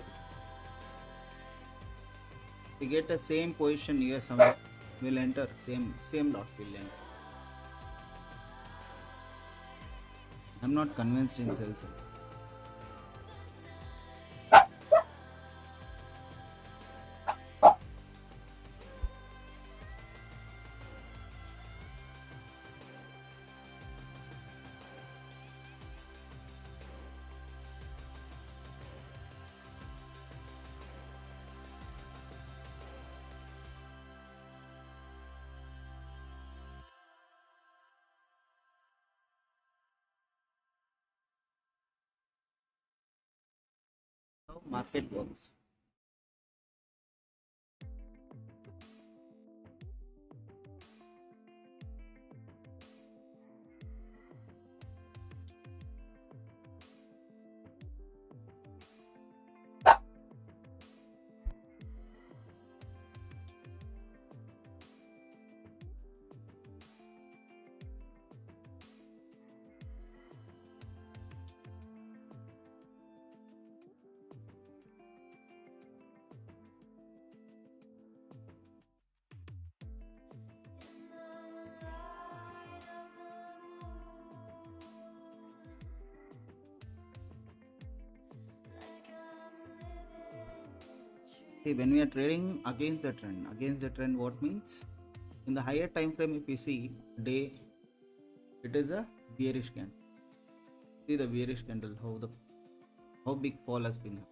We get the same position here somewhere, we'll enter same lot will enter. I'm not convinced in sell side. How market works. See, when we are trading against the trend, what means? In the higher time frame, if we see day, it is a bearish candle. See the bearish candle, how big fall has been.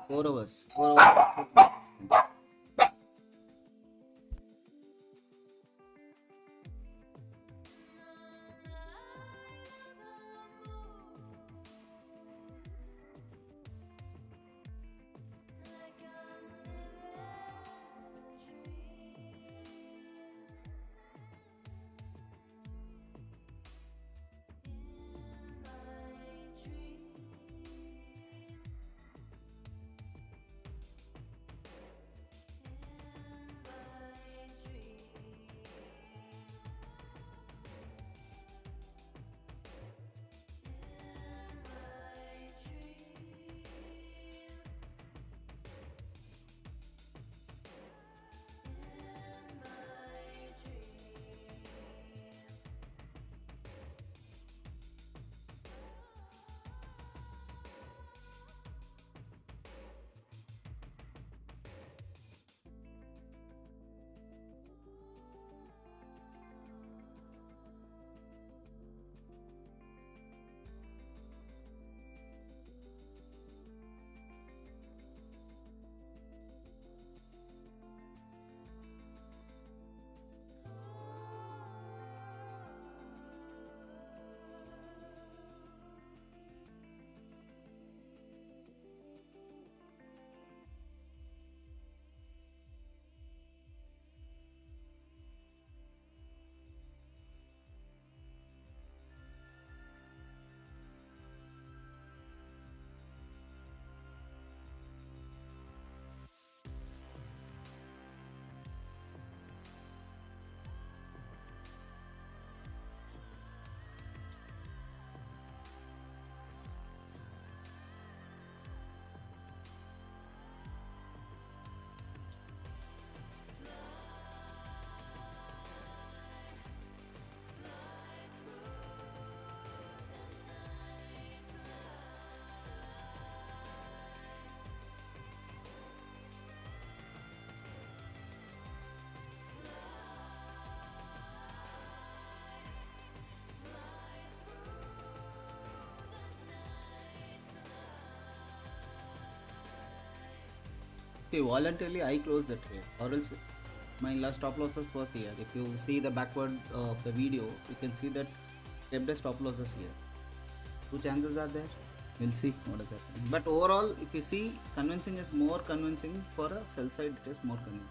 4 hours. 4 hours. See, voluntarily I close the trade, or else my last stop loss was here. If you see the backward of the video, you can see that kept the stop losses here. Two chances are there. We'll see what is happening. But overall, if you see, convincing is more convincing for a sell side. It is more convincing.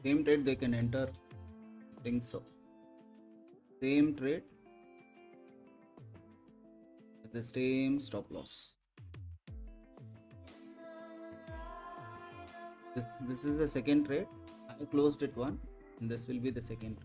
Same trade they can enter, I think so. Same trade with the same stop loss. This is the second trade. I closed it one, and this will be the second.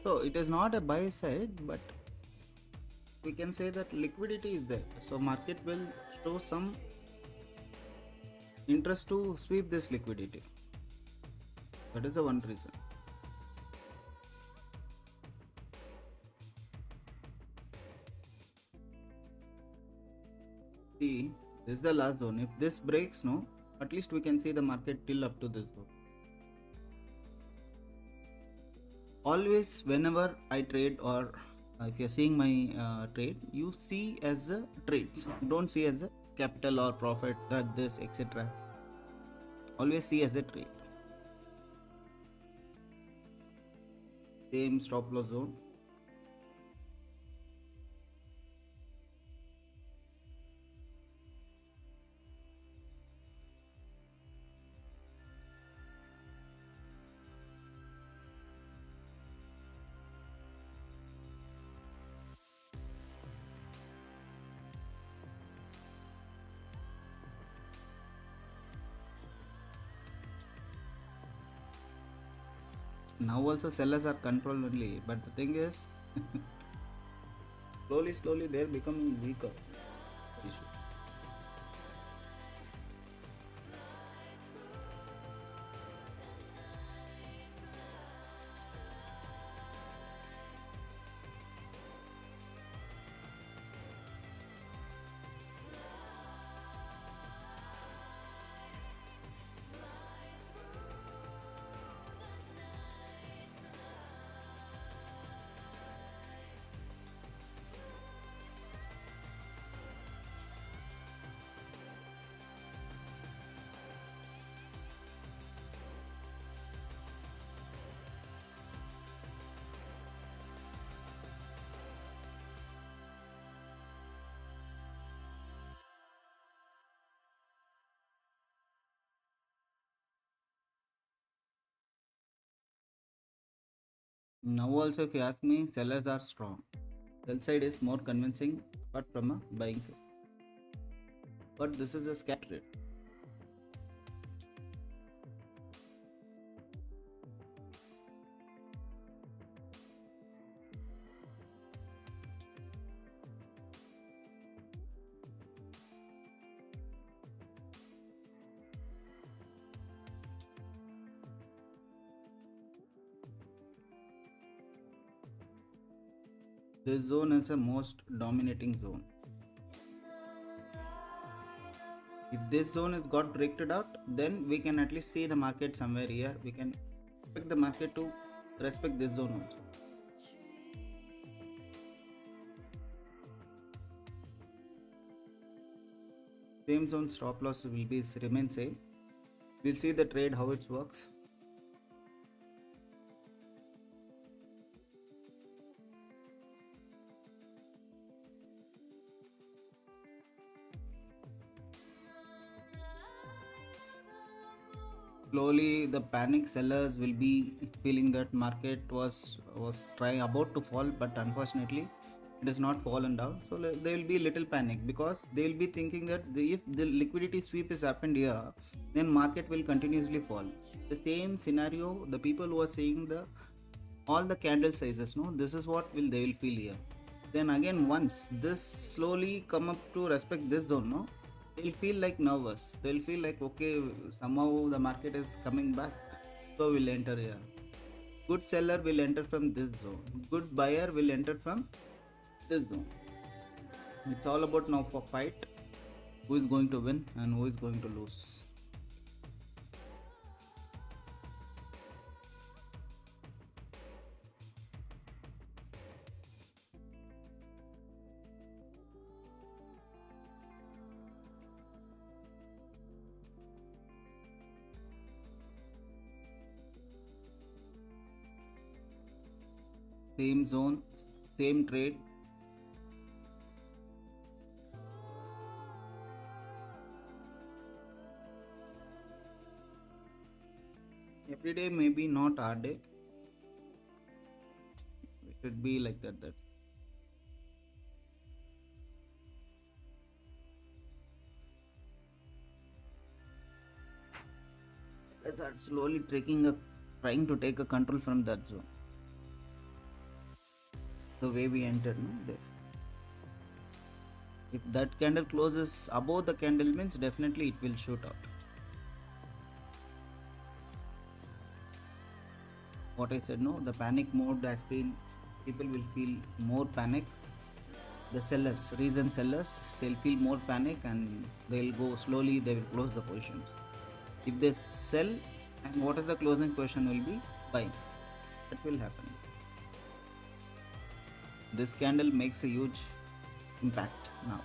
So it is not a buy side, but we can say that liquidity is there. So market will show some interest to sweep this liquidity. That is the one reason. See, this is the last zone. If this breaks, no, at least we can see the market till up to this zone. Always, whenever I trade, or if you're seeing my trade, you see as a trades. Don't see as a capital or profit, that this, etc. Always see as a trade. Same stop loss zone. Now also sellers are controlled only, but the thing is slowly they're becoming weaker. Issue. Now also, if you ask me, sellers are strong. Sell side is more convincing apart from a buying side. But this is a scalp trade. This zone is a most dominating zone. If this zone is got breaked out, then we can at least see the market somewhere here. We can expect the market to respect this zone also. Same zone stop loss will be remain same. We'll see the trade how it works. Slowly the panic sellers will be feeling that market was trying about to fall, but unfortunately it is not fallen down, so there will be little panic, because they will be thinking that if the liquidity sweep is happened here, then market will continuously fall. The same scenario, the people who are seeing the all the candle sizes, no, this is what they will feel here. Then again, once this slowly come up to respect this zone, no, they'll feel like nervous, they'll feel like, okay, somehow the market is coming back, so we'll enter here. Good seller will enter from this zone, good buyer will enter from this zone. It's all about now for fight, who is going to win and who is going to lose. Same zone, same trade. Every day maybe not our day. It should be like that. That's slowly trying to take a control from that zone. The way we entered, no? There. If that candle closes above the candle, means definitely it will shoot out. What I said, no, the panic mode has been, people will feel more panic. The sellers, reason sellers, they'll feel more panic and they'll go slowly, they will close the positions. If they sell, and what is the closing position will be? Buy. That will happen. This candle makes a huge impact now.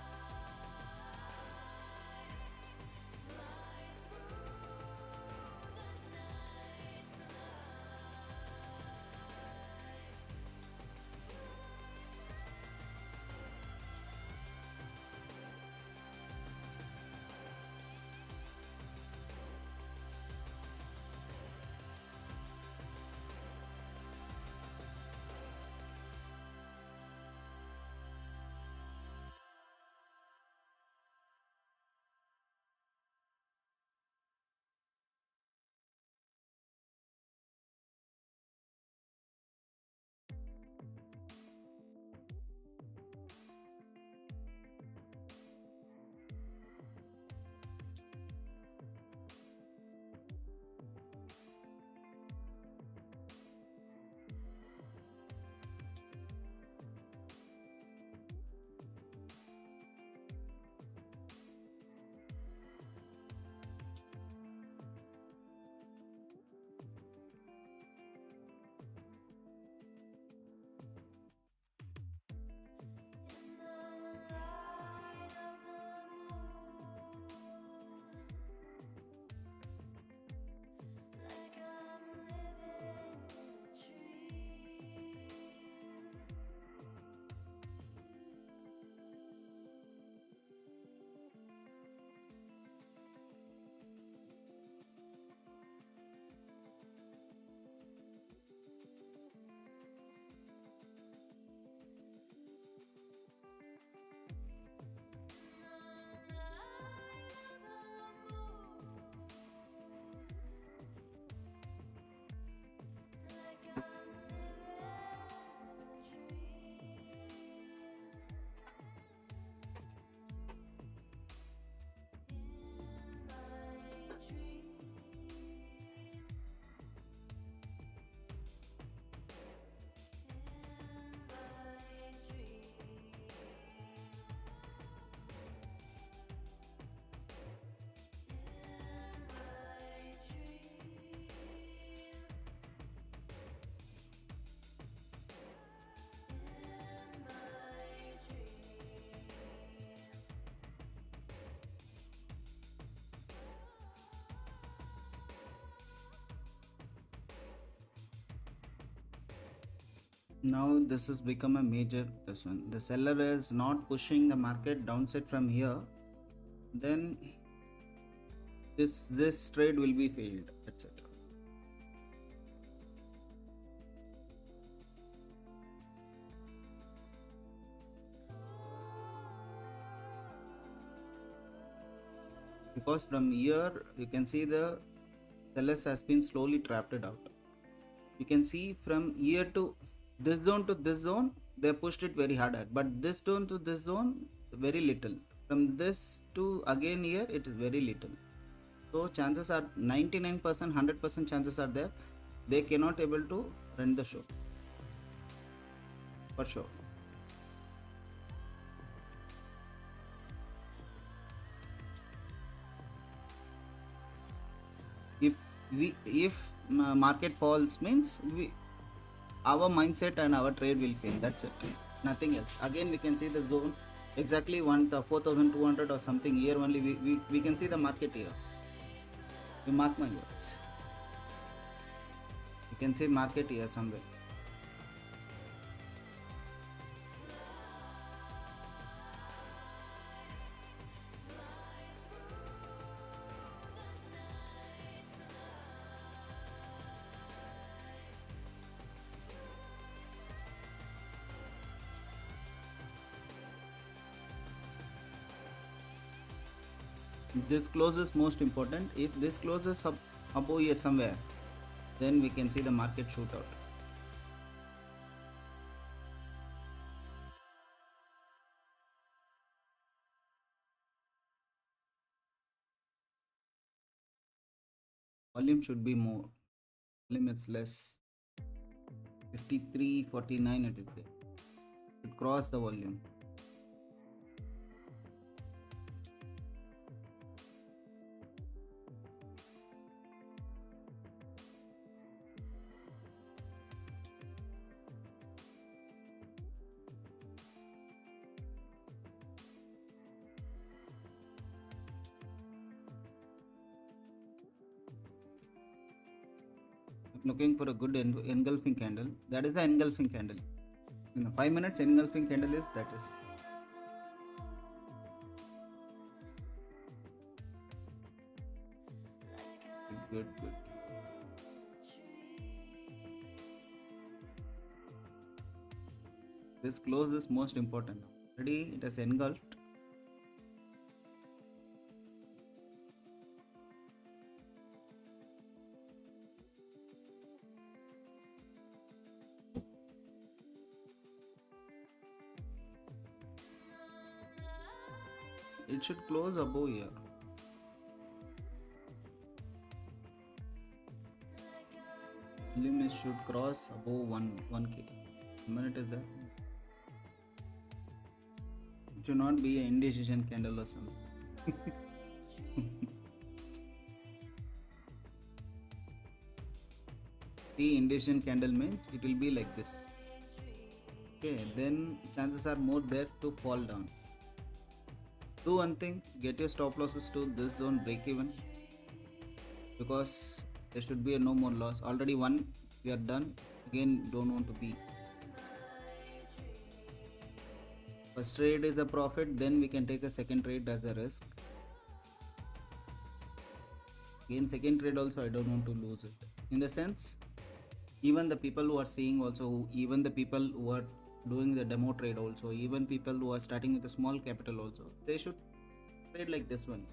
Now this has become a major this one. The seller is not pushing the market downside from here, then this trade will be failed, etc. because from here you can see the sellers has been slowly trapped it out. You can see from here to this zone they pushed it very hard at, but this zone to this zone very little. From this to again here it is very little. So chances are 99%, 100% chances are there they cannot able to run the show for sure. If market falls means our mindset and our trade will fail. That's it. Nothing else. Again, we can see the zone exactly 4,200 or something here only. We can see the market here. You mark my words. You can see market here somewhere. This close is most important. If this closes up above here somewhere, then we can see the market shoot out. Volume should be more. Volume is less. 53.49 it is there. Should cross the volume. Looking for a good engulfing candle. That is the engulfing candle. In the 5 minutes engulfing candle is that is. Good. This close is most important. Already it has engulfed. It should close above here. Limit should cross above 1k. Minute is there. It should not be an indecision candle or something. The indecision candle means it will be like this. Okay, then chances are more there to fall down. Do one thing, get your stop losses to this zone, break even, because there should be no more loss. Already one we are done, again don't want to be. First trade is a profit, then we can take a second trade as a risk. Again second trade also I don't want to lose it. In the sense, even the people who are seeing also, even the people who are doing the demo trade also, even people who are starting with a small capital also, they should trade like this one.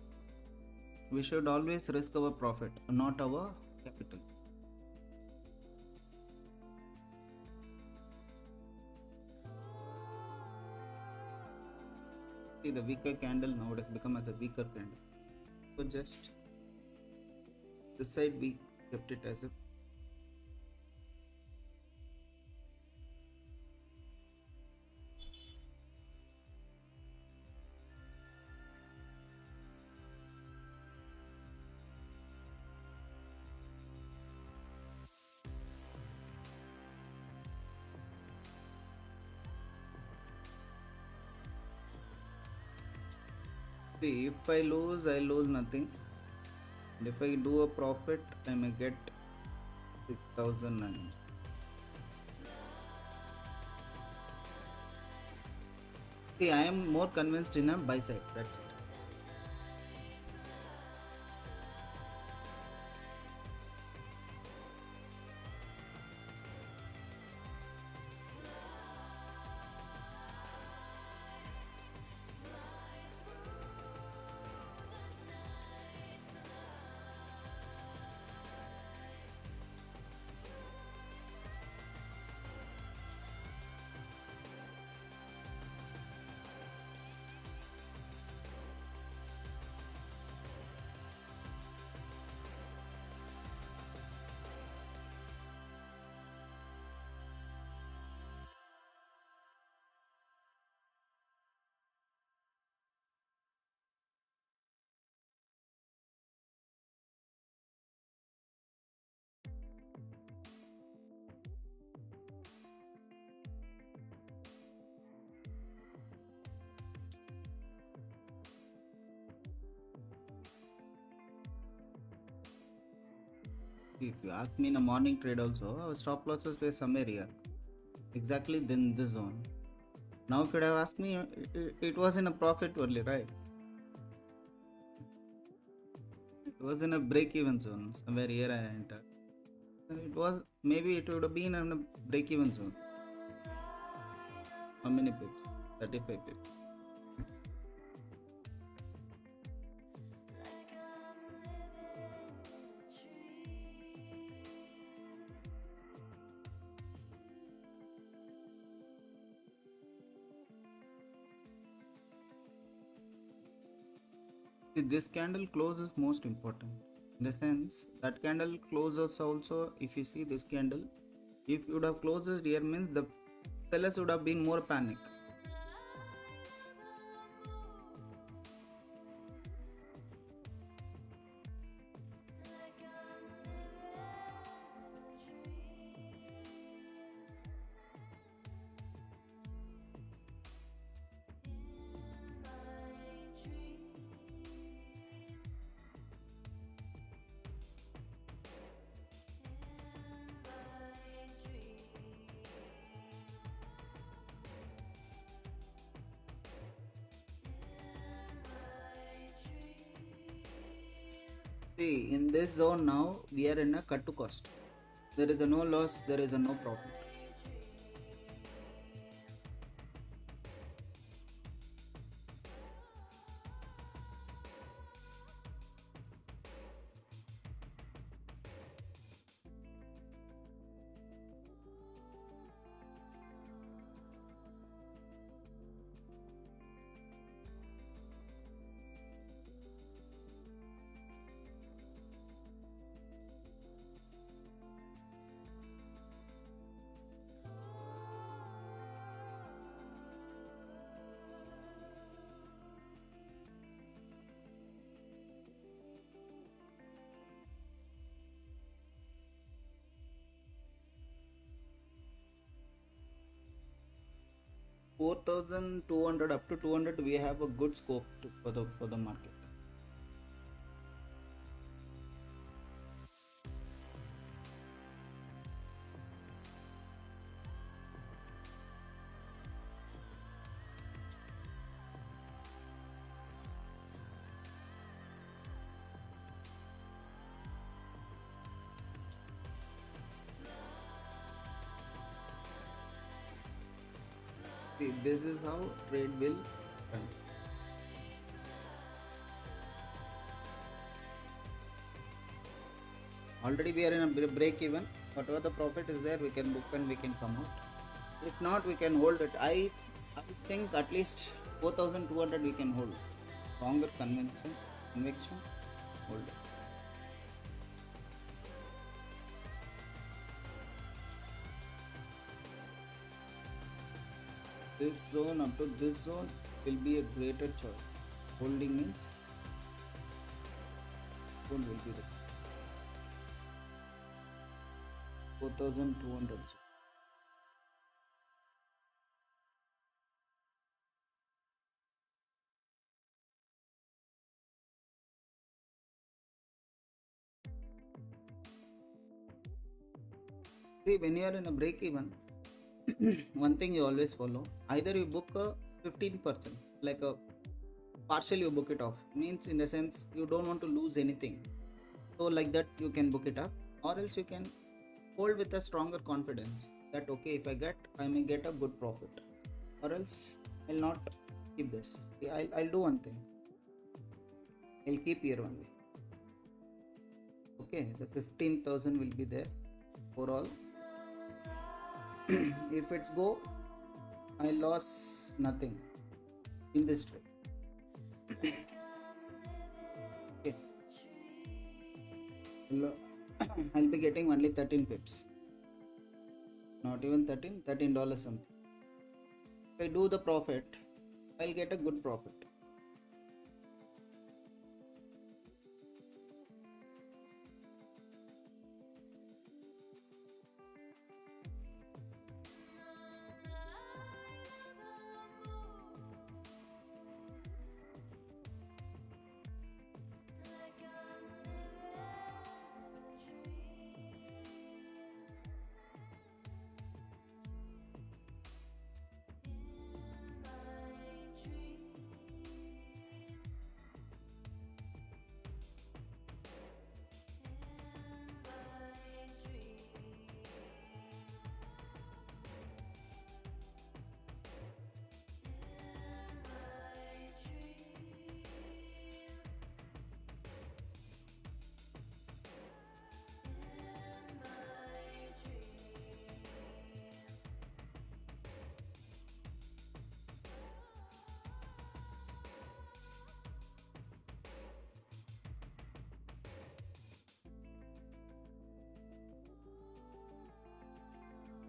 We should always risk our profit, not our capital. See the weaker candle now it has become as a weaker candle. So just this side we kept it as a see, if I lose nothing, and if I do a profit I may get 6,009. See, I am more convinced in a buy side, that's it. If you ask me in a morning trade also, our stop losses were somewhere here, exactly in this zone. Now if you have asked me, it was in a profit only, right? It was in a break-even zone, somewhere here I entered. And it was, maybe it would have been in a break-even zone. How many pips? 35 pips. See, this candle close is most important. In the sense, that candle closes also, if you see this candle, if you would have closed this here means the sellers would have been more panic. See, in this zone now, we are in a cut to cost. There is a no loss, there is a no profit. $4,200 up to 200, we have a good scope for the market. See, this is how trade will run. Already we are in a break even. Whatever the profit is there, we can book and we can come out. If not, we can hold it. I think at least 4,200 we can hold. Stronger conviction, hold it. This zone up to this zone will be a greater choice. Holding means hold will be the 4,200. See, when you are in a break even, one thing you always follow, either you book a 15%, like a partial you book it off, means in the sense you don't want to lose anything, so like that you can book it up, or else you can hold with a stronger confidence that okay, if I may get a good profit, or else I'll not keep this. See, I'll do one thing, I'll keep here only. Okay, the 15,000 will be there for all. If it's go, I lost nothing in this trade. Okay. I'll be getting only 13 pips. Not even $13 something. If I do the profit, I'll get a good profit.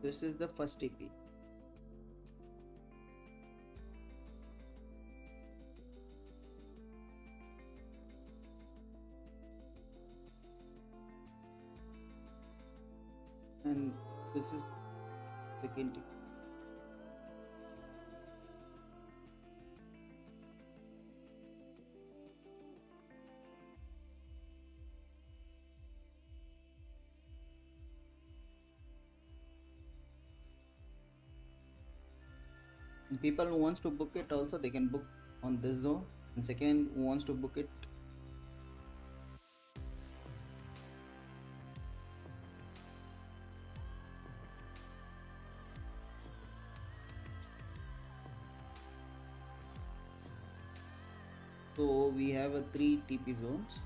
This is the first TP. And this is second TP. People who wants to book it also, they can book on this zone. And second who wants to book it, so we have a 3 TP zones.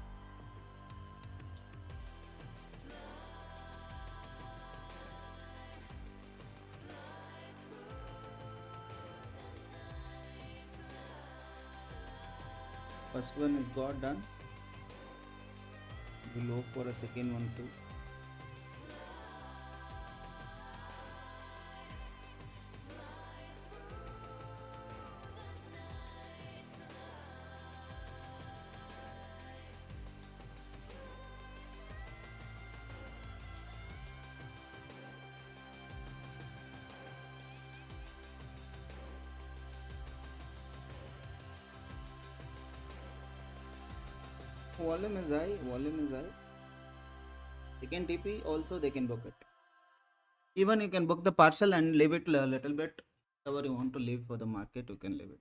First one is got done. We'll hope for a second one too. Volume is high. Second TP also they can book it. Even you can book the partial and leave it a little bit. Whatever you want to leave for the market, you can leave it.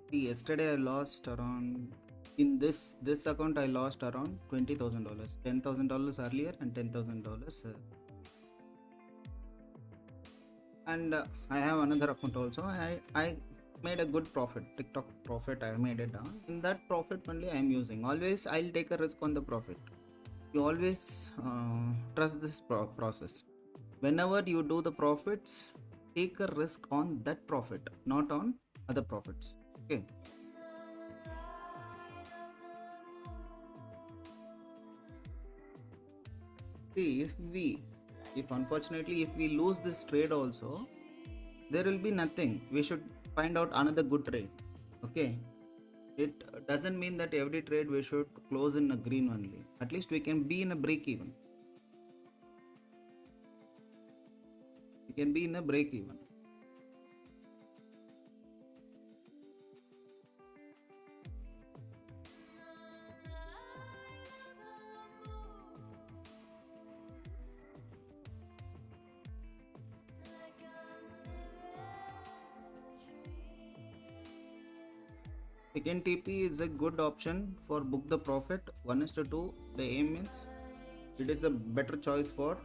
See, yesterday I lost around, in this account I lost around $20,000, $10,000 earlier and $10,000. And I have another account also. I made a good profit, TikTok profit. I made it down. In that profit only I am using. Always I'll take a risk on the profit. You always trust this process. Whenever you do the profits, take a risk on that profit, not on other profits. Okay. See, if unfortunately if we lose this trade also, there will be nothing. We should find out another good trade. Okay. It doesn't mean that every trade we should close in a green only. At least we can be in a break even. We can be in a break even. Second TP is a good option for book the profit 1:2. The aim means it is a better choice for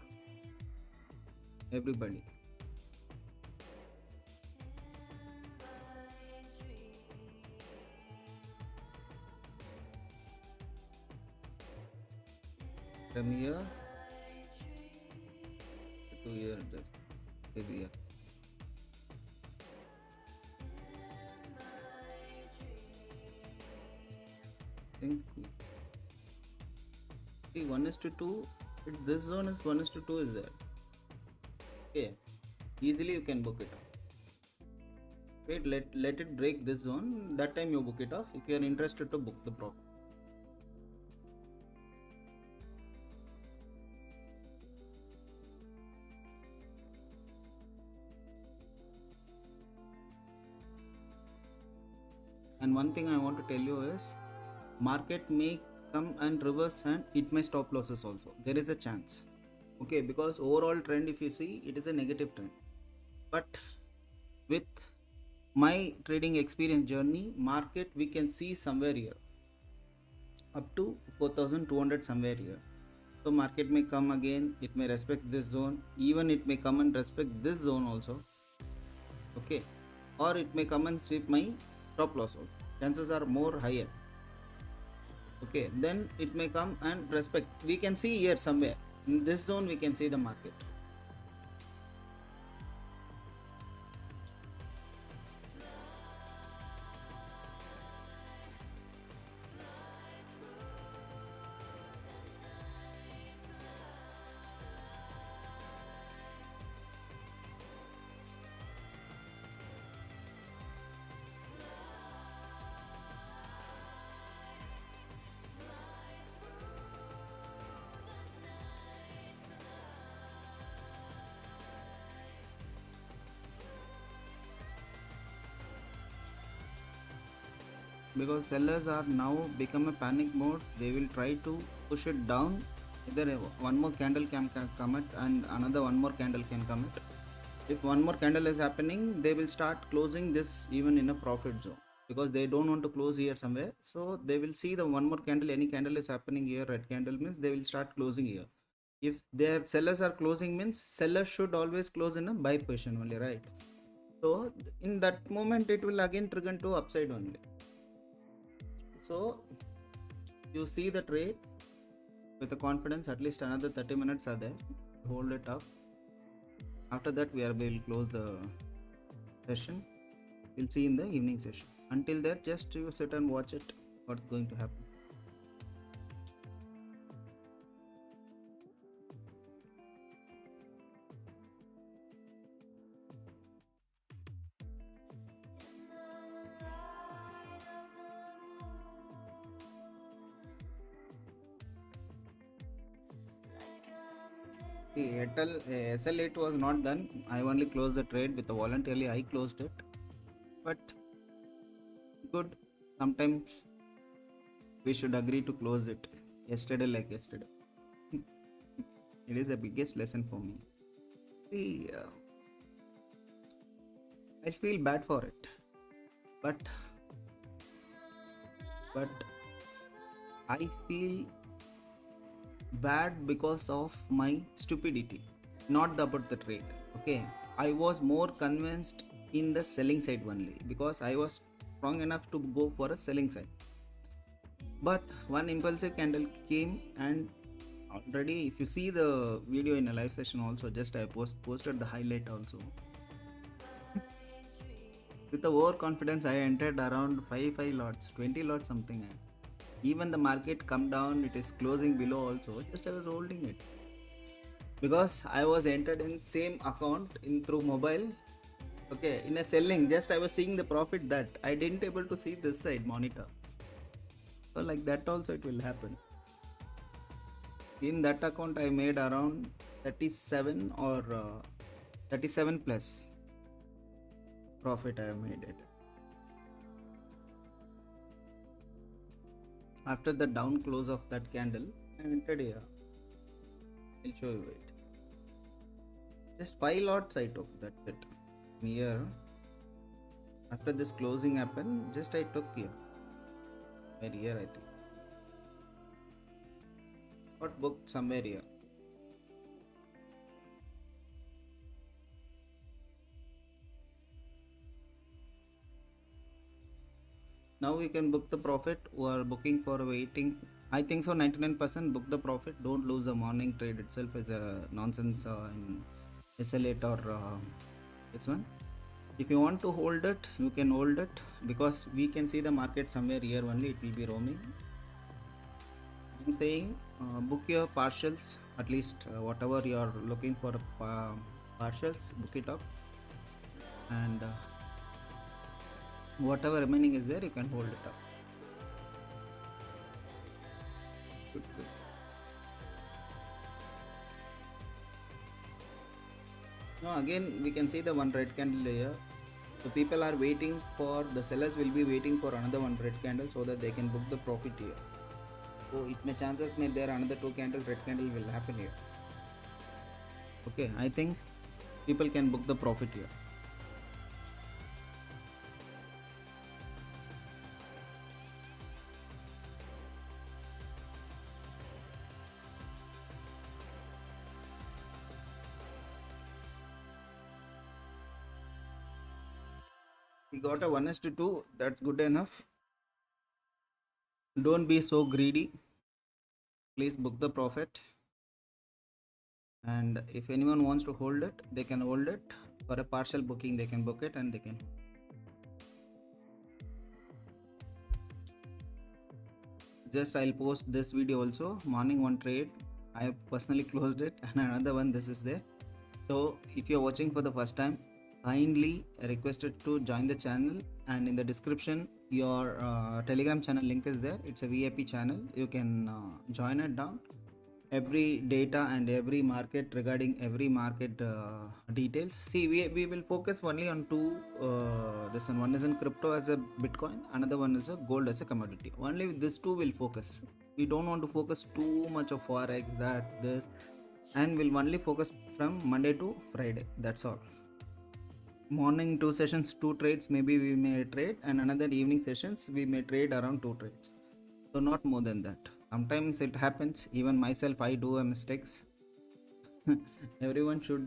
everybody. From here to here, maybe. Think see 1:2. This zone is 1:2 is there. Okay, easily you can book it off. Wait, let it break this zone. That time you book it off if you are interested to book the profit. And one thing I want to tell you is, market may come and reverse and it may stop losses also. There is a chance. Okay, because overall trend, if you see, it is a negative trend. But with my trading experience journey, market we can see somewhere here up to 4,200 somewhere here. So market may come again, it may respect this zone, even it may come and respect this zone also. Okay, or it may come and sweep my stop loss also. Chances are more higher. Okay, then it may come and respect. We can see here somewhere in this zone we can see the market. because sellers are now become a panic mode. They will try to push it down. Either one more candle can come it and another one more candle can come it. If one more candle is happening, they will start closing this even in a profit zone, because they don't want to close here somewhere. So they will see the one more candle, any candle is happening here, red candle means they will start closing here. If their sellers are closing means sellers should always close in a buy position only, right? So in that moment it will again trigger to upside only. So you see the trade with the confidence, at least another 30 minutes are there, hold it up. After that will close the session. We'll see in the evening session. Until there, just you sit and watch it, what's going to happen. See, SL8 was not done. I only closed the trade with the voluntarily. I closed it, but good. Sometimes we should agree to close it yesterday, like yesterday. It is the biggest lesson for me. See, I feel bad for it, but I feel bad because of my stupidity, not about the trade. Okay, I was more convinced in the selling side only, because I was strong enough to go for a selling side. But one impulsive candle came, and already if you see the video in a live session also, just I posted the highlight also. With the overconfidence, I entered around 5 lots, 20 lots something. Even the market come down, it is closing below also, just I was holding it, because I was entered in same account in through mobile. Okay, in a selling, just I was seeing the profit, that I didn't able to see this side monitor. So like that also it will happen. In that account I made around 37 or 37 plus profit I have made it. After the down close of that candle, I entered here. I'll show you it. Just 5 lots I took, that's it. Here, after this closing happened, just I took here. Where here I think. Got booked somewhere here. Now we can book the profit, who are booking for waiting. I think so 99% book the profit. Don't lose the morning trade itself is a nonsense in SL8 or this one. If you want to hold it, you can hold it, because we can see the market somewhere here only, it will be roaming. I'm saying book your partials, at least whatever you are looking for partials, book it up, and whatever remaining is there, you can hold it up. Good. Now again we can see the one red candle here. So people are waiting for, the sellers will be waiting for another one red candle, so that they can book the profit here. So it may chances may there another 2 candle red candle will happen here. Okay, I think people can book the profit here. We got a 1:2, that's good enough. Don't be so greedy. Please book the profit. And if anyone wants to hold it, they can hold it. For a partial booking, they can book it and they can. Just I'll post this video also. Morning one trade, I have personally closed it, and another one, this is there. So if you're watching for the first time, kindly requested to join the channel, and in the description your Telegram channel link is there. It's a VIP channel, you can join it down, every data and every market, regarding every market details. See, we will focus only on two. This one is in crypto as a Bitcoin, another one is a gold as a commodity. Only with this two will focus. We don't want to focus too much of forex, that this, and we'll only focus from Monday to Friday. That's all. Morning 2 sessions, 2 trades maybe we may trade, and another evening sessions we may trade around 2 trades. So not more than that. Sometimes it happens, even myself I do a mistakes. Everyone should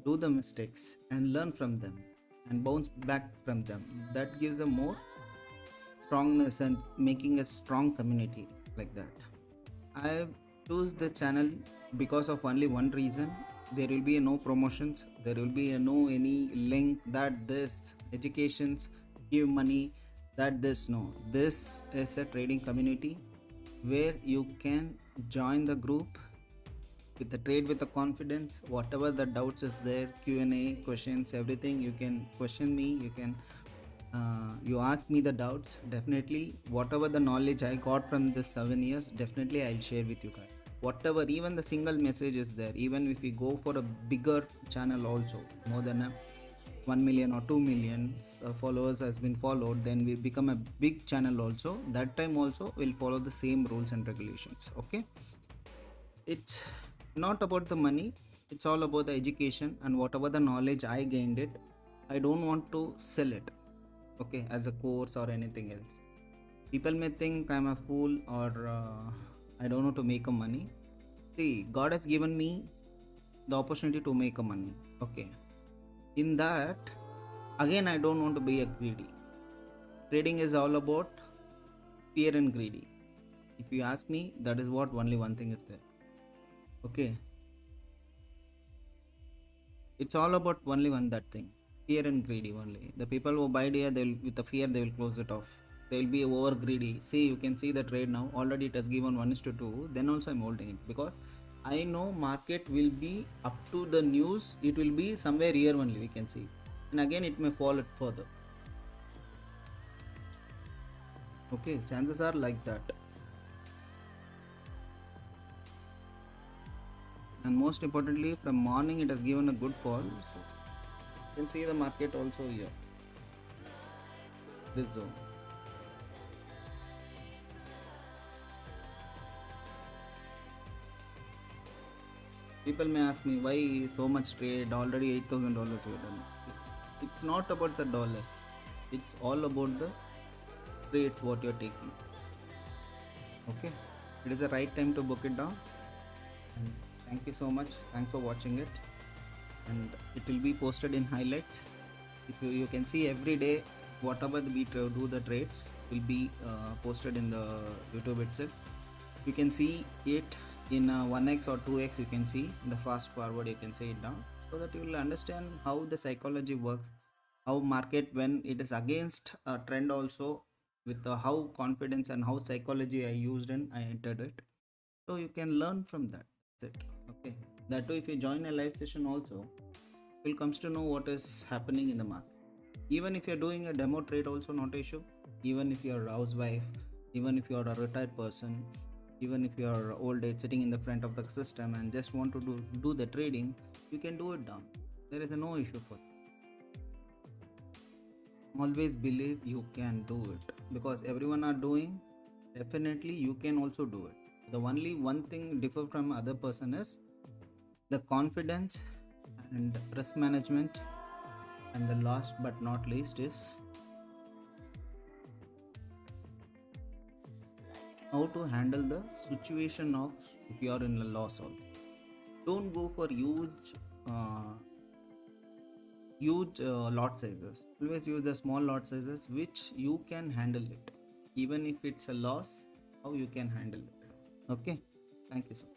do the mistakes and learn from them and bounce back from them. That gives a more strongness and making a strong community like that. I choose the channel because of only one reason. There will be no promotions, there will be no any link that this educations give money, that this, no, this is a trading community where you can join the group with the trade with the confidence. Whatever the doubts is there, Q&A questions, everything, you can question me, you can you ask me the doubts. Definitely whatever the knowledge I got from this 7 years, definitely I'll share with you guys. Whatever, even the single message is there, even if we go for a bigger channel also, more than a 1 million or 2 million followers has been followed, then we become a big channel also, that time also we'll follow the same rules and regulations. Okay, it's not about the money, it's all about the education and whatever the knowledge I gained it, I don't want to sell it, okay, as a course or anything else. People may think I'm a fool or I don't know to make a money. See, God has given me the opportunity to make a money. Okay. In that, again, I don't want to be a greedy. Trading is all about fear and greedy. If you ask me, that is what only one thing is there. Okay. It's all about only one that thing. Fear and greedy only. The people who buy there, they'll with the fear they will close it off. They'll be over greedy. See, you can see the trade now. Already it has given 1:2. Then also I'm holding it because I know market will be up to the news. It will be somewhere here only, we can see. And again it may fall it further. Okay, chances are like that. And most importantly, from morning it has given a good fall. So you can see the market also here. This zone. People may ask me why so much trade, already $8,000 you done. It's not about the dollars, it's all about the trades what you're taking. Okay, it is the right time to book it down. And thank you so much, thanks for watching it, and it will be posted in highlights. If you can see every day whatever we do the trades will be posted in the YouTube itself. You can see it in 1x or 2x, you can see the fast forward, you can see it down, so that you will understand how the psychology works, how market when it is against a trend also, with how confidence and how psychology I used and I entered it. So you can learn from that. That's it. Okay, that too, if you join a live session also, you'll comes to know what is happening in the market. Even if you're doing a demo trade also, not an issue. Even if you're a housewife, even if you're a retired person, even if you're old age sitting in the front of the system and just want to do the trading, you can do it down. There is no issue for that. Always believe you can do it, because everyone are doing, definitely you can also do it. The only one thing differ from other person is the confidence and risk management, and the last but not least is how to handle the situation of if you are in a loss also. Don't go for huge lot sizes. Always use the small lot sizes which you can handle it. Even if it's a loss, how you can handle it. Okay, thank you so much.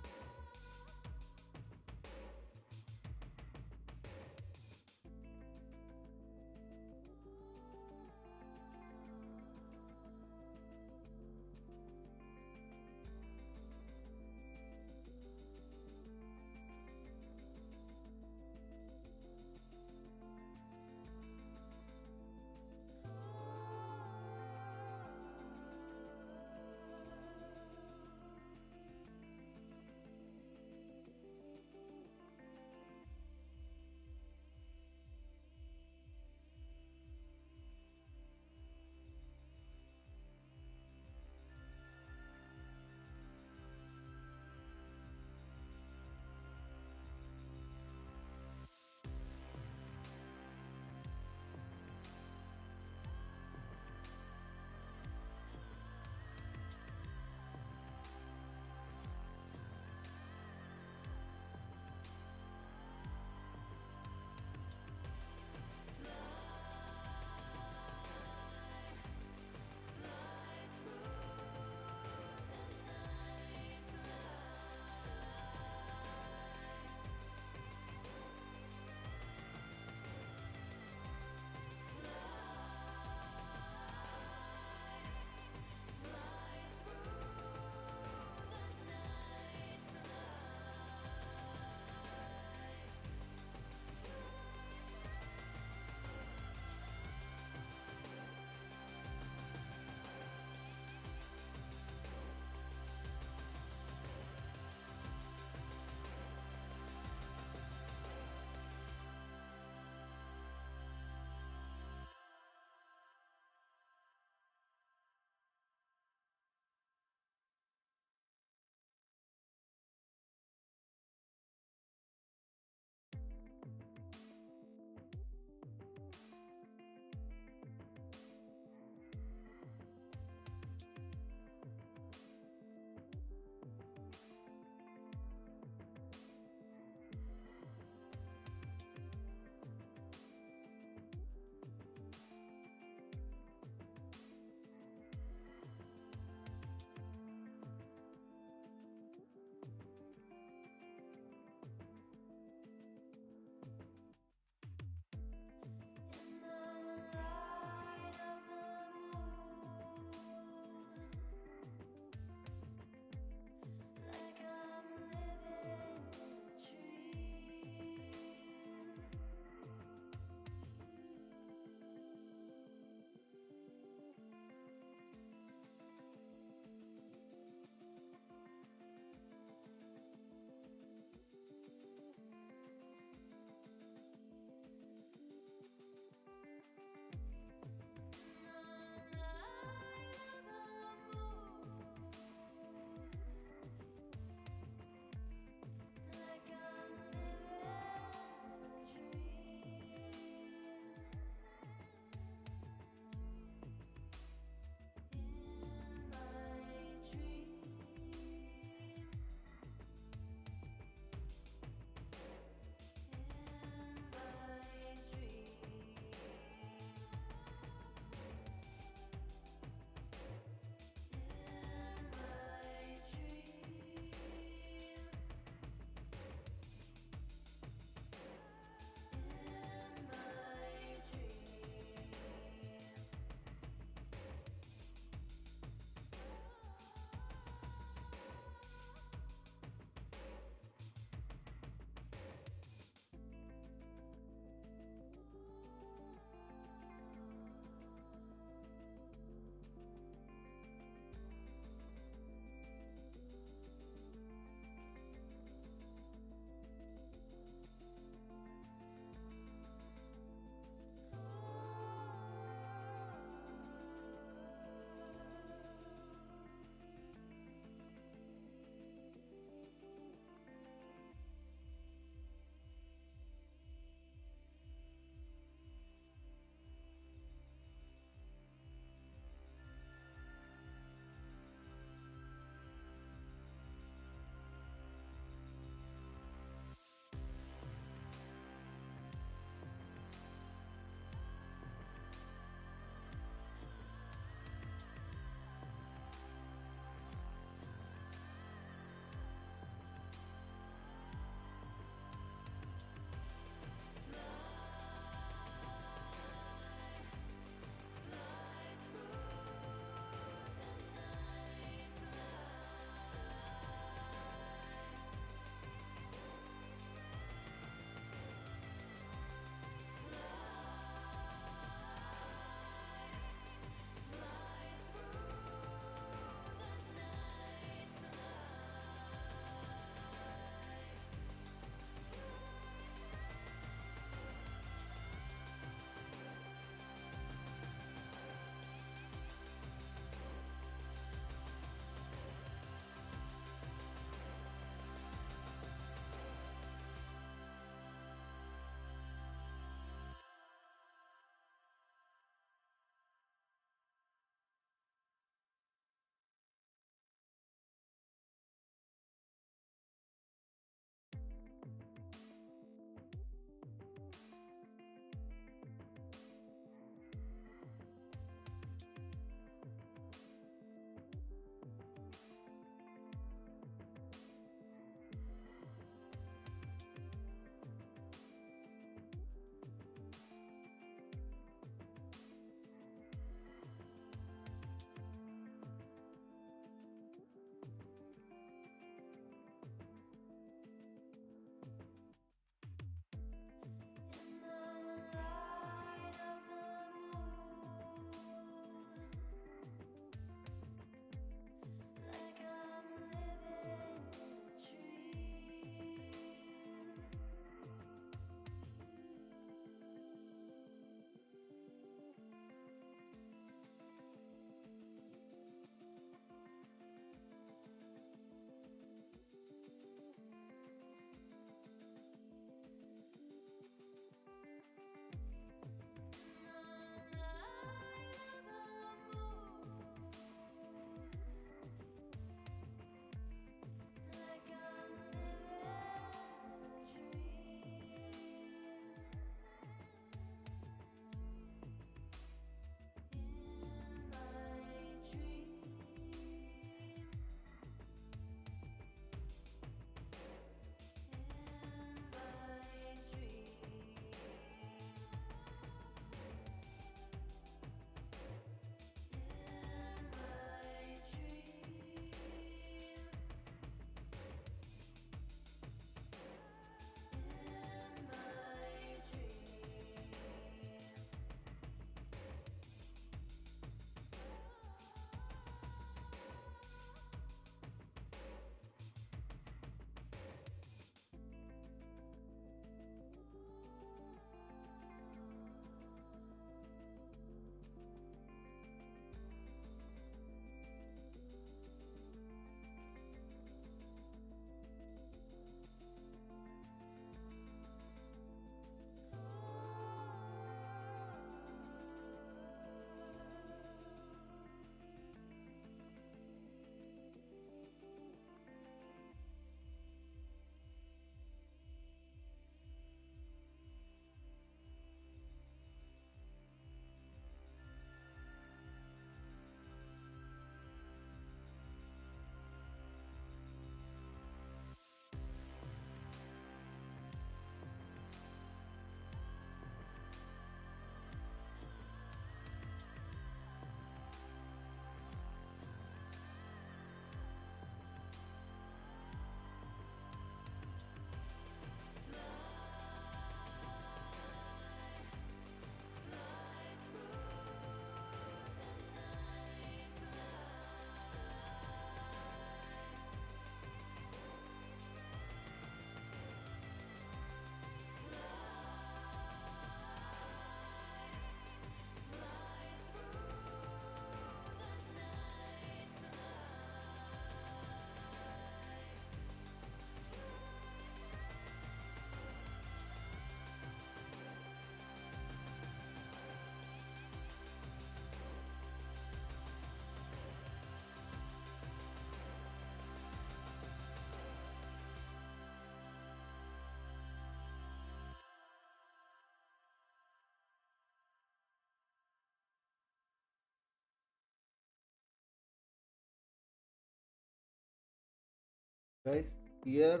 guys. Here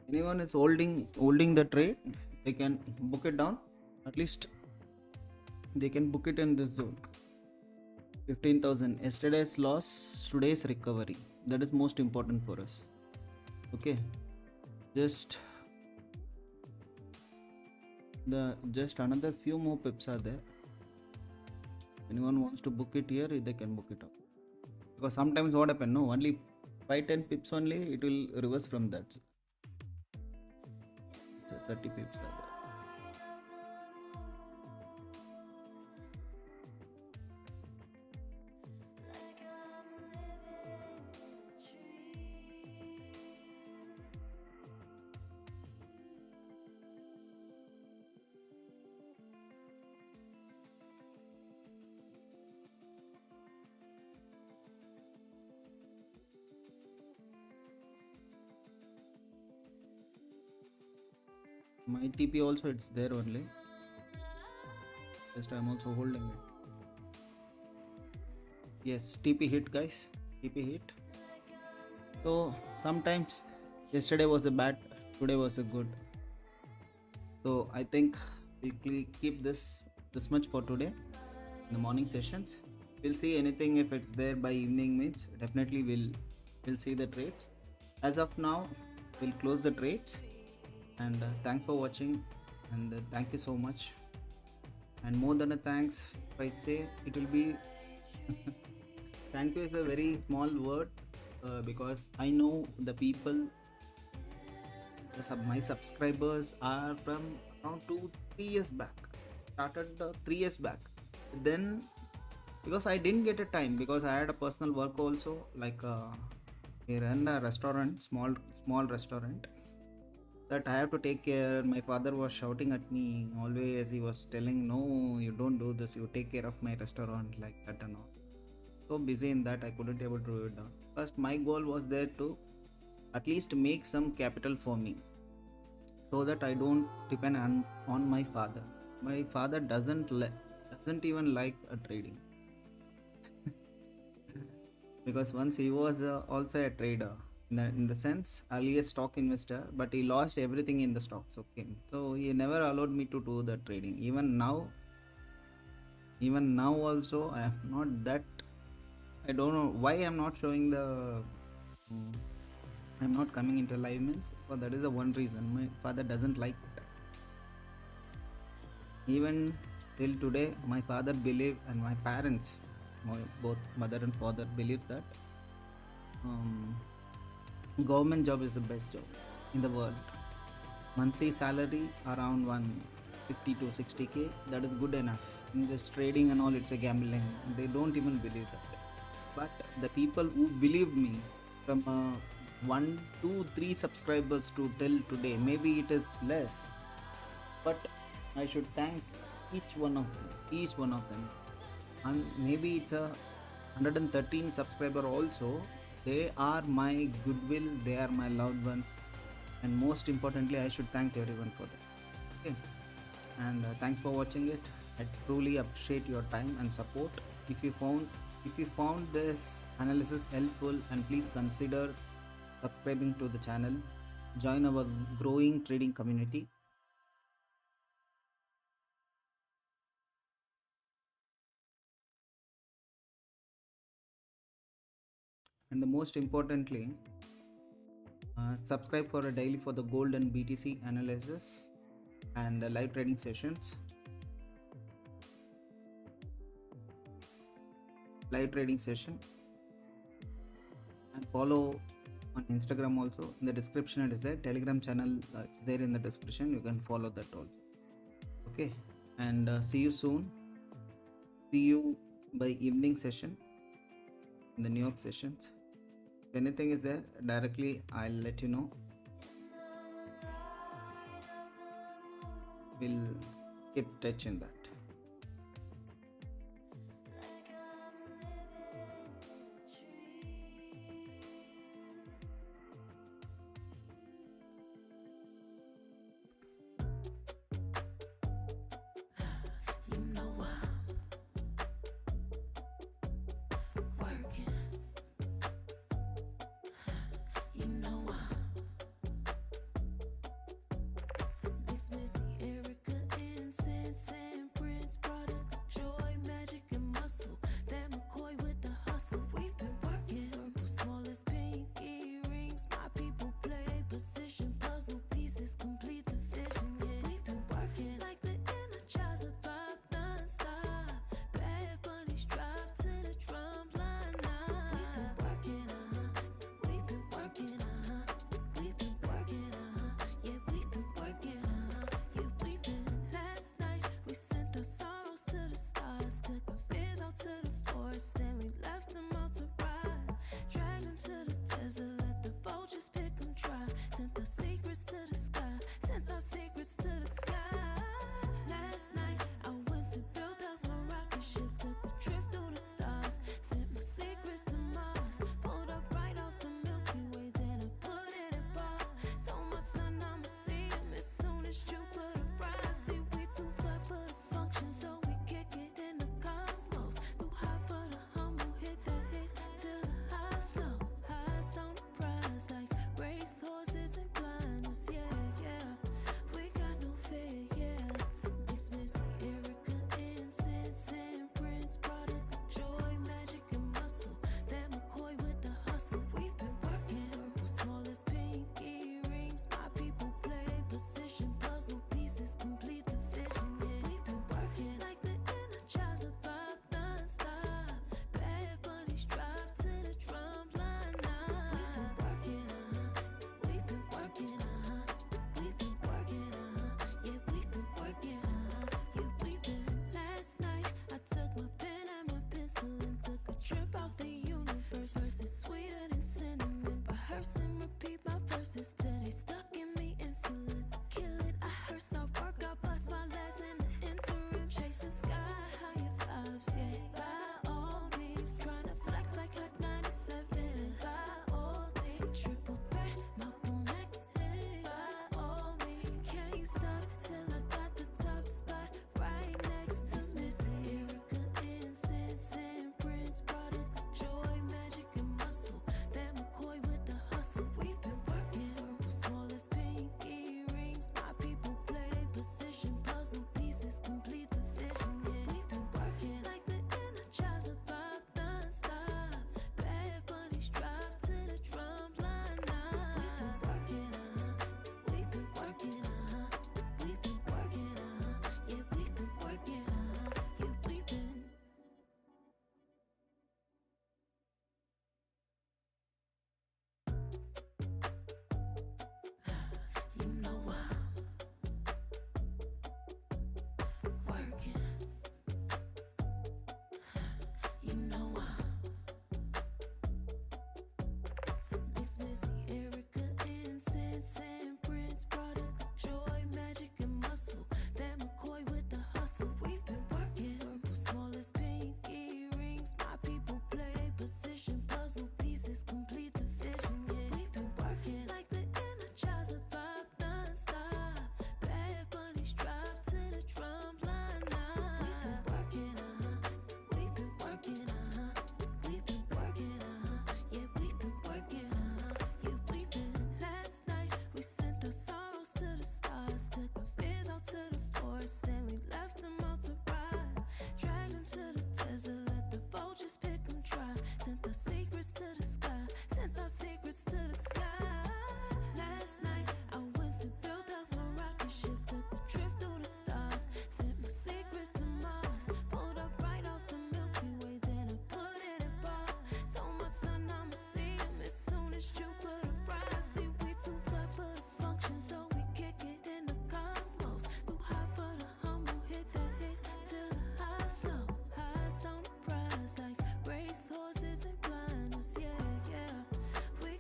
anyone is holding the trade, they can book it down. At least they can book it in this zone. 15,000. Yesterday's loss, today's recovery. That is most important for us. Okay, just another few more pips are there. Anyone wants to book it here, they can book it up. Because sometimes what happen, no, only 5-10 pips only, it will reverse from that. So 30 pips are there. My TP also, it's there only. Just I'm also holding it. Yes, TP hit, guys. TP hit. So sometimes yesterday was a bad, today was a good. So I think we'll keep this much for today in the morning sessions. We'll see anything if it's there by evening, means definitely we'll see the trades. As of now, we'll close the trades. And thanks for watching, and thank you so much. And more than a thanks, if I say, it will be thank you is a very small word, because I know the people, my subscribers are from around 2-3 years back, started 3 years back. Then because I didn't get a time, because I had a personal work also, like we run a restaurant, small restaurant, that I have to take care. My father was shouting at me always. He was telling, no, you don't do this, you take care of my restaurant, like that and all. So busy in that, I couldn't able to do it down. First, my goal was there to at least make some capital for me, so that I don't depend on my father. My father doesn't even like trading. Because once he was also a trader, in the sense, earlier stock investor, but he lost everything in the stocks. Okay, so he never allowed me to do the trading. Even now also, I am not that. I don't know why I'm not showing the I'm not coming into live, means, but that is the one reason. My father doesn't like it. Even till today, my father believe, and my parents, both mother and father, believes that government job is the best job in the world. Monthly salary around 150 to 60k, that is good enough. In this trading and all, it's a gambling. They don't even believe that. But the people who believed me, from 1, 2, 3 subscribers to till today, maybe it is less, but I should thank each one of them. And maybe it's a 113 subscriber also. They are my goodwill, they are my loved ones, and most importantly, I should thank everyone for that. Okay, and thanks for watching it. I truly appreciate your time and support. If you found this analysis helpful, and please consider subscribing to the channel, join our growing trading community. And the most importantly, subscribe for a daily for the gold and BTC analysis and live trading sessions. Live trading session, and follow on Instagram also. In the description it is there. Telegram channel, it's there in the description. You can follow that also. Okay, and see you soon. See you by evening session in the New York sessions. If anything is there, directly I'll let you know. We'll keep touch in that.